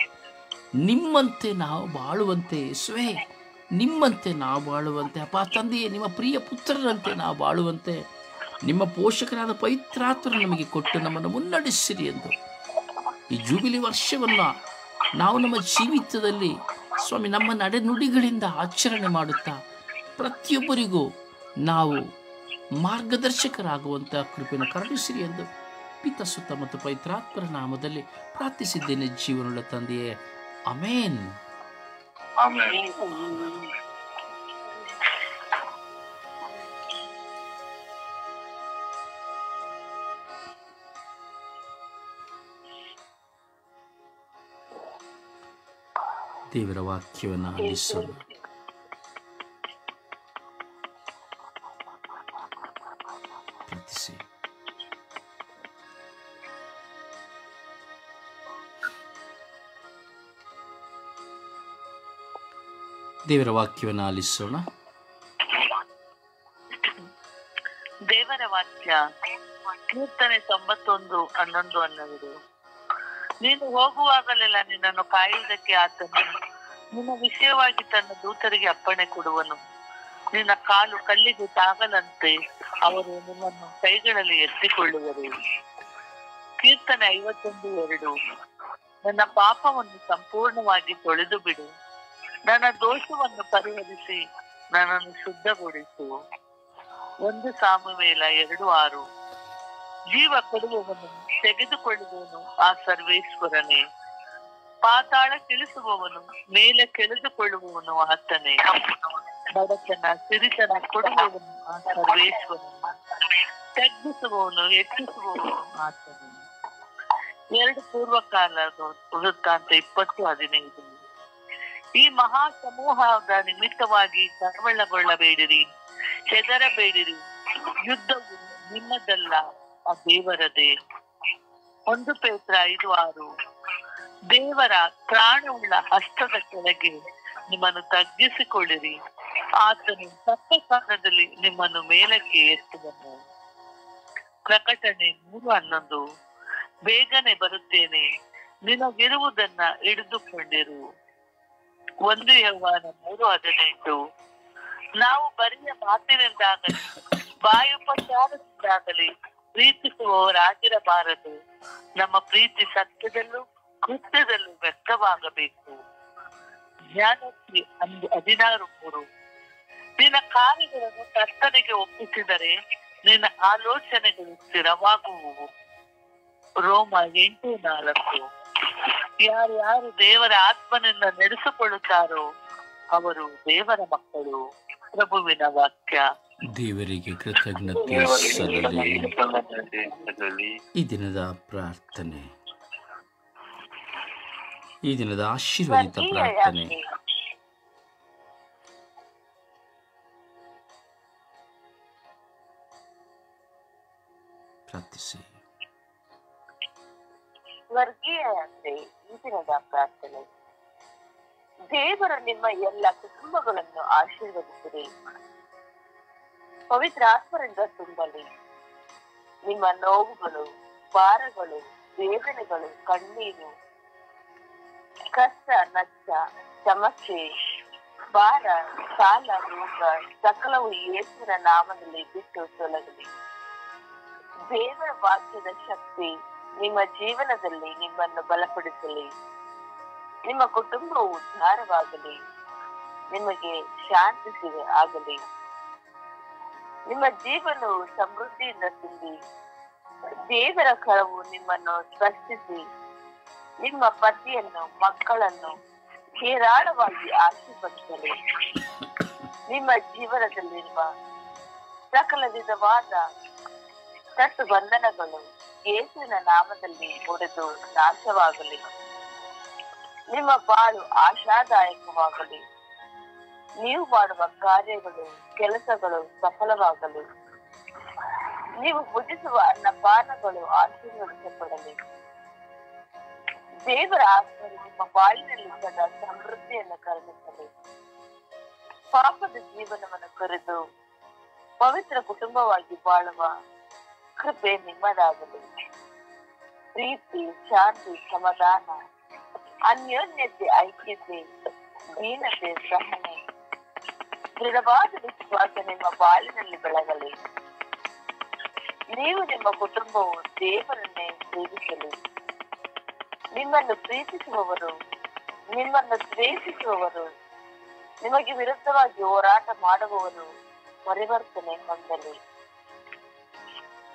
ನಿಮ್ಮಂತೆ ನಾವು ಬಾಳುವಂತೆ ಯೇಸುವೇ, ನಿಮ್ಮಂತೆ ನಾವು ಬಾಳುವಂತೆ, ಅಪ್ಪ ತಂದೆಯೇ, ನಿಮ್ಮ ಪ್ರಿಯ ಪುತ್ರರಂತೆ ನಾವು ಬಾಳುವಂತೆ ನಿಮ್ಮ ಪೋಷಕರಾದ ಪವಿತ್ರಾತ್ಮರು ನಮಗೆ ಕೊಟ್ಟು ನಮ್ಮನ್ನು ಮುನ್ನಡೆಸಿರಿ ಎಂದು ಈ ಜೂಬಿಲಿ ವರ್ಷವನ್ನು ನಾವು ನಮ್ಮ ಜೀವಿತದಲ್ಲಿ ಸ್ವಾಮಿ ನಮ್ಮ ನಡೆನುಡಿಗಳಿಂದ ಆಚರಣೆ ಮಾಡುತ್ತಾ ಪ್ರತಿಯೊಬ್ಬರಿಗೂ ನಾವು ಮಾರ್ಗದರ್ಶಕರಾಗುವಂಥ ಕೃಪೆಯನ್ನು ಕರುಣಿಸಿರಿ ಎಂದು ಪಿತ, ಸುತ್ತ ಮತ್ತು ಪವಿತ್ರಾತ್ಮರ ನಾಮದಲ್ಲಿ ಪ್ರಾರ್ಥಿಸಿದ್ದೇನೆ ಜೀವನವುಳ್ಳ ತಂದೆಯೇ, ಆಮೆನ್. ದೇವರ ವಾಕ್ಯವನ್ನು ಆಲಿಸೋಣ. ಪ್ರಾರ್ಥಿಸಿ. ದೇವರ ವಾಕ್ಯವನ್ನು ಆಲಿಸೋಣ. ದೇವರ ವಾಕ್ಯ ಕೀರ್ತನೆ 91:11 ಅನ್ನುವುದು, ನೀನು ಹೋಗುವಾಗಲೆಲ್ಲ ನಿನ್ನನ್ನು ಕಾಯುವುದಕ್ಕೆ ಆತನು ನಿನ್ನ ವಿಷಯವಾಗಿ ತನ್ನ ದೂತರಿಗೆ ಅಪ್ಪಣೆ ಕೊಡುವನು. ನಿನ್ನ ಕಾಲು ಕಲ್ಲಿಗೆ ತಾಗದಂತೆ ಅವರು ನಿನ್ನನ್ನು ಕೈಗಳಲ್ಲಿ ಎತ್ತಿಕೊಳ್ಳುವರು. ಕೀರ್ತನೆ 51:2. ನನ್ನ ಪಾಪವನ್ನು ಸಂಪೂರ್ಣವಾಗಿ ತೊಳೆದು ಬಿಡು, ನನ್ನ ದೋಷವನ್ನು ಪರಿಹರಿಸಿ ನನ್ನನ್ನು ಶುದ್ಧಗೊಳಿಸು. 1 ಸಾಮುವೇಲ 2:6. ಜೀವ ಕೊಡುವವನು ತೆಗೆದುಕೊಳ್ಳುವವನು ಆ ಸರ್ವೇಶ್ವರನೇ, ಪಾತಾಳ ತಿಳಿಸುವವನು ಮೇಲೆ ಕೆಳೆದುಕೊಳ್ಳುವವನು ಆತನೇ, ಬಡತನ ಸಿರಿತನ ಕೊಡುವವನು ಆ ಸರ್ವೇಶ್ವರನು, ತಗ್ಗಿಸುವವನು ಹೆಚ್ಚಿಸುವವನು ಆತನೇ. 2 ಪೂರ್ವಕಾಲ ವೃತ್ತಾಂತ 20:15. ಈ ಮಹಾ ಸಮೂಹದ ನಿಮಿತ್ತವಾಗಿ ಕಳವಳಗೊಳ್ಳಬೇಡಿರಿ, ಹೆದರಬೇಡಿರಿ, ಯುದ್ಧವು ನಿಮ್ಮದಲ್ಲ, ಆ ದೇವರದೇ. 1 ಪೇತ್ರ 5:6. ದೇವರ ಪ್ರಾಣವುಳ್ಳ ಹಸ್ತದ ಕೆಳಗೆ ನಿಮ್ಮನ್ನು ತಗ್ಗಿಸಿಕೊಳ್ಳಿರಿ, ಆತನು ತಕ್ಕ ಕಾಲದಲ್ಲಿ ನಿಮ್ಮನ್ನು ಮೇಲಕ್ಕೆ ಎತ್ತುವನು. ಪ್ರಕಟಣೆ 3:11. ಬೇಗನೆ ಬರುತ್ತೇನೆ, ನಿನಗಿರುವುದನ್ನ ಹಿಡಿದುಕೊಂಡಿರು. 1 ಯೋಹಾನ 3:18. ನಾವು ಬರಿಯ ಮಾತಿನಿಂದಾಗಲಿ ಬಾಯುಪಚಾರದಿಂದಾಗಲಿ ಪ್ರೀತಿಸುವವರಾಗಿರಬಾರದು, ನಮ್ಮ ಪ್ರೀತಿ ಸತ್ಯದಲ್ಲೂ ಕೃತ್ಯದಲ್ಲೂ ವ್ಯಕ್ತವಾಗಬೇಕು. ಜ್ಞಾನೋಕ್ತಿ 16:3. ನಿನ್ನ ಕಾರ್ಯಗಳನ್ನು ಕರ್ತನಿಗೆ ಒಪ್ಪಿಸಿದರೆ ನಿನ್ನ ಆಲೋಚನೆಗಳು ಸ್ಥಿರವಾಗುವುವು. ರೋಮ 8:4. ಯಾರ್ಯಾರು ದೇವರ ಆತ್ಮನಿಂದ ನಡೆಸಿಕೊಳ್ಳುತ್ತಾರೋ ಅವರು ದೇವರ ಮಕ್ಕಳು. ಪ್ರಭುವಿನ ವಾಕ್ಯ. ದೇವರಿಗೆ ಕೃತಜ್ಞತೆ ಸಲ್ಲಲಿ. ಈ ದಿನದ ಪ್ರಾರ್ಥನೆ, ಈ ದಿನದ ಆಶೀರ್ವಾದಿತ ಪ್ರಾರ್ಥನೆ. ಪ್ರಾರ್ಥಿಸಿ. ಸ್ವರ್ಗೀಯ ಯಾತ್ರೆ. ಈ ದಿನದ ಪ್ರಾರ್ಥನೆ. ದೇವರು ನಿಮ್ಮ ಎಲ್ಲ ಕುಟುಂಬಗಳನ್ನು ಆಶೀರ್ವದಿಸಿರಿ, ಪವಿತ್ರ ಆತ್ಮರಿಂದ ತುಂಬಲಿ. ನಿಮ್ಮ ನೋವುಗಳು, ಭಾರಗಳು, ವೇದನೆಗಳು, ಕಣ್ಣೀರು, ಕಷ್ಟ, ನಷ್ಟ, ಸಮಸ್ಯೆ, ಭಾರ, ಸಾಲ, ರೋಗ ಸಕಲವು ಯೇಸುವಿನ ನಾಮದಲ್ಲಿ ಬಿಟ್ಟು ತೊಲಗಲಿ. ದೇವರ ವಾಕ್ಯದ ಶಕ್ತಿ ನಿಮ್ಮ ಜೀವನದಲ್ಲಿ ನಿಮ್ಮನ್ನು ಬಲಪಡಿಸಲಿ. ನಿಮ್ಮ ಕುಟುಂಬವು ಉದ್ಧಾರವಾಗಲಿ, ನಿಮಗೆ ಶಾಂತಿ ಸಿವೆ ಆಗಲಿ. ನಿಮ್ಮ ಜೀವನವು ಸಮೃದ್ಧಿಯಿಂದ ತುಂಬಿ ದೇವರ ಕರವು ನಿಮ್ಮನ್ನು ಸ್ಪರ್ಶಿಸಿ ನಿಮ್ಮ ಪತಿಯನ್ನು, ಮಕ್ಕಳನ್ನು ಹೇರಾಳವಾಗಿ ಆಶೀರ್ವದಿಸಲಿ. ನಿಮ್ಮ ಜೀವನದಲ್ಲಿರುವ ಸಕಲ ವಿಧವಾದ ತಟ್ಟು ಬಂಧನಗಳು ಯೇಸುವಿನ ನಾಮದಲ್ಲಿ ಒಡೆದು ನಾಶವಾಗಲಿ. ನಿಮ್ಮ ಬಾಳು ಆಶಾದಾಯಕವಾಗಲಿ. ನೀವು ಮಾಡುವ ಕಾರ್ಯಗಳು, ಕೆಲಸಗಳು ಸಫಲವಾಗಲಿ. ನೀವು ಭುಜಿಸುವ ಅನ್ನಪಾನಗಳು ಆಶೀರ್ವದಿಸಲ್ಪಡಲಿ. ದೇವರ ಆತ್ಮರು ನಿಮ್ಮ ಬಾಳಿನಲ್ಲಿ ಸದಾ ಸಮೃದ್ಧಿಯನ್ನು ಕರುಣಿಸಲಿ. ಪಾಪದ ಜೀವನವನ್ನು ತೊರೆದು ಪವಿತ್ರ ಕುಟುಂಬವಾಗಿ ಬಾಳುವ ಕೃಪೆ ನಿಮ್ಮದಾಗಲಿ. ಪ್ರೀತಿ, ಶಾಂತಿ, ಸಮಾಧಾನ, ಅನ್ಯೋನ್ಯತೆ, ಐಕ್ಯತೆ, ದೀನತೆ, ಸಹನೆ, ದೃಢವಾದ ವಿಶ್ವಾಸ ನಿಮ್ಮ ಬಾಳಿನಲ್ಲಿ ಬೆಳಗಲಿ. ನೀವು, ನಿಮ್ಮ ಕುಟುಂಬವು ದೇವರನ್ನೇ ಸೇವಿಸಲಿ. ನಿಮ್ಮನ್ನು ಪ್ರೀತಿಸುವವರು, ನಿಮ್ಮನ್ನು ದ್ವೇಷಿಸುವವರು, ನಿಮಗೆ ವಿರುದ್ಧವಾಗಿ ಹೋರಾಟ ಮಾಡುವವರು ಪರಿವರ್ತನೆ ಹೊಂದಲಿ.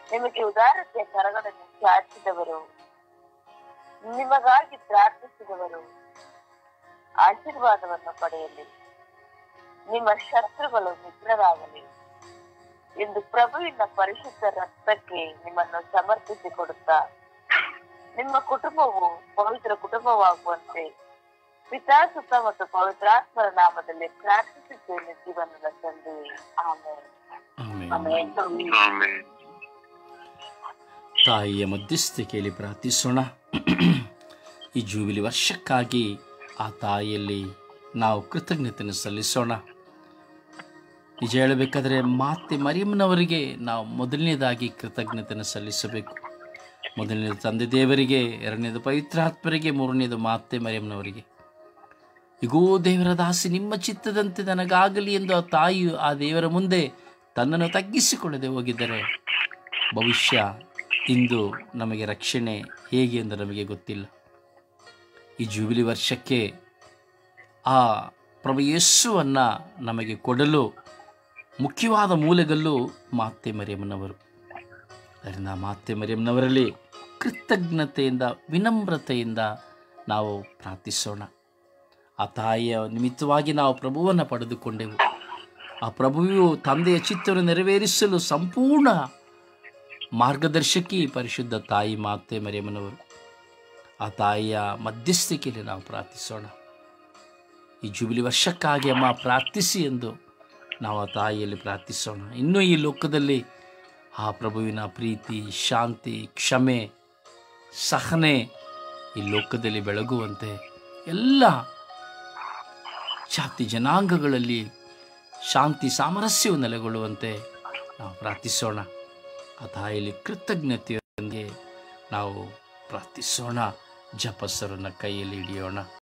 ನಿಮಗೆ ಉದಾರತೆಯ ಕರಗಳನ್ನು ಚಾಚಿದವರು, ನಿಮಗಾಗಿ ಪ್ರಾರ್ಥಿಸಿದವರು ಆಶೀರ್ವಾದವನ್ನು ಪಡೆಯಲಿ. ನಿಮ್ಮ ಶತ್ರುಗಳು ಮಿತ್ರರಾಗಲಿ ಎಂದು ಪ್ರಭುವಿನ ಪರಿಶುದ್ಧ ರಕ್ತಕ್ಕೆ ನಿಮ್ಮನ್ನು ಸಮರ್ಪಿಸಿಕೊಡುತ್ತಾ ನಿಮ್ಮ ಕುಟುಂಬವು ಪವಿತ್ರ ಕುಟುಂಬವಾಗುವಂತೆ ಪಿತಾ, ಸುತ ಮತ್ತು ಪವಿತ್ರಾತ್ಮರ ನಾಮದಲ್ಲಿ ಪ್ರಾರ್ಥಿಸುತ್ತೇನೆ ಜೀವನದ ತಂದೆ. ಆಮೆನ್. ತಾಯಿಯ ಮಧ್ಯಸ್ಥಿಕೆಯಲ್ಲಿ ಪ್ರಾರ್ಥಿಸೋಣ. ಈ ಜೂಬಿಲಿ ವರ್ಷಕ್ಕಾಗಿ ಆ ತಾಯಿಯಲ್ಲಿ ನಾವು ಕೃತಜ್ಞತೆಯನ್ನು ಸಲ್ಲಿಸೋಣ. ನಿಜ ಹೇಳಬೇಕಾದ್ರೆ ಮಾತೆ ಮರಿಯಮ್ಮನವರಿಗೆ ನಾವು ಮೊದಲನೇದಾಗಿ ಕೃತಜ್ಞತೆಯನ್ನು ಸಲ್ಲಿಸಬೇಕು. ಮೊದಲನೇದು ತಂದೆ ದೇವರಿಗೆ, ಎರಡನೇದು ಪವಿತ್ರಾತ್ಮರಿಗೆ, ಮೂರನೇದು ಮಾತೆ ಮರಿಯಮ್ಮನವರಿಗೆ. ಇಗೋ ದೇವರ ದಾಸಿ, ನಿಮ್ಮ ಚಿತ್ತದಂತೆ ನನಗಾಗಲಿ ಎಂದು ಆ ತಾಯಿಯು ಆ ದೇವರ ಮುಂದೆ ತನ್ನನ್ನು ತಗ್ಗಿಸಿಕೊಳ್ಳದೆ ಹೋಗಿದ್ದರೆ ಬಹುಶಃ ಇಂದು ನಮಗೆ ರಕ್ಷಣೆ ಹೇಗೆ ಎಂದು ನಮಗೆ ಗೊತ್ತಿಲ್ಲ. ಈ ಜೂಬಿಲಿ ವರ್ಷಕ್ಕೆ ಆ ಪ್ರಭು ಯೇಸುವನ್ನು ನಮಗೆ ಕೊಡಲು ಮುಖ್ಯವಾದ ಮೂಲೆಗಲ್ಲು ಮಾತೆ ಮರಿಯಮ್ಮನವರು. ಅದರಿಂದ ಮಾತೆ ಮರಿಯಮ್ಮನವರಲ್ಲಿ ಕೃತಜ್ಞತೆಯಿಂದ, ವಿನಮ್ರತೆಯಿಂದ ನಾವು ಪ್ರಾರ್ಥಿಸೋಣ. ಆ ತಾಯಿಯ ನಿಮಿತ್ತವಾಗಿ ನಾವು ಪ್ರಭುವನ್ನು ಪಡೆದುಕೊಂಡೆವು. ಆ ಪ್ರಭುವು ತಂದೆಯ ಚಿತ್ತವನ್ನು ನೆರವೇರಿಸಲು ಸಂಪೂರ್ಣ ಮಾರ್ಗದರ್ಶಕಿ ಪರಿಶುದ್ಧ ತಾಯಿ ಮಾತೆ ಮರಿಯಮ್ಮನವರು. ಆ ತಾಯಿಯ ಮಧ್ಯಸ್ಥಿಕೆಯಲ್ಲಿ ನಾವು ಪ್ರಾರ್ಥಿಸೋಣ. ಈ ಜೂಬಿಲಿ ವರ್ಷಕ್ಕಾಗಿ ಅಮ್ಮ ಪ್ರಾರ್ಥಿಸಿ ಎಂದು ನಾವು ಆ ತಾಯಿಯಲ್ಲಿ ಪ್ರಾರ್ಥಿಸೋಣ. ಇನ್ನೂ ಈ ಲೋಕದಲ್ಲಿ ಆ ಪ್ರಭುವಿನ ಪ್ರೀತಿ, ಶಾಂತಿ, ಕ್ಷಮೆ, ಸಹನೆ ಈ ಲೋಕದಲ್ಲಿ ಬೆಳಗುವಂತೆ ಎಲ್ಲ ಜಾತಿ ಜನಾಂಗಗಳಲ್ಲಿ ಶಾಂತಿ ಸಾಮರಸ್ಯವು ನೆಲೆಗೊಳ್ಳುವಂತೆ ನಾವು ಪ್ರಾರ್ಥಿಸೋಣ. ಆ ತಾಯಿಯಲ್ಲಿ ಕೃತಜ್ಞತೆಯೊಂದಿಗೆ ನಾವು ಪ್ರಾರ್ಥಿಸೋಣ. ಜಪಸರನ್ನು ಕೈಯಲ್ಲಿ ಹಿಡಿಯೋಣ.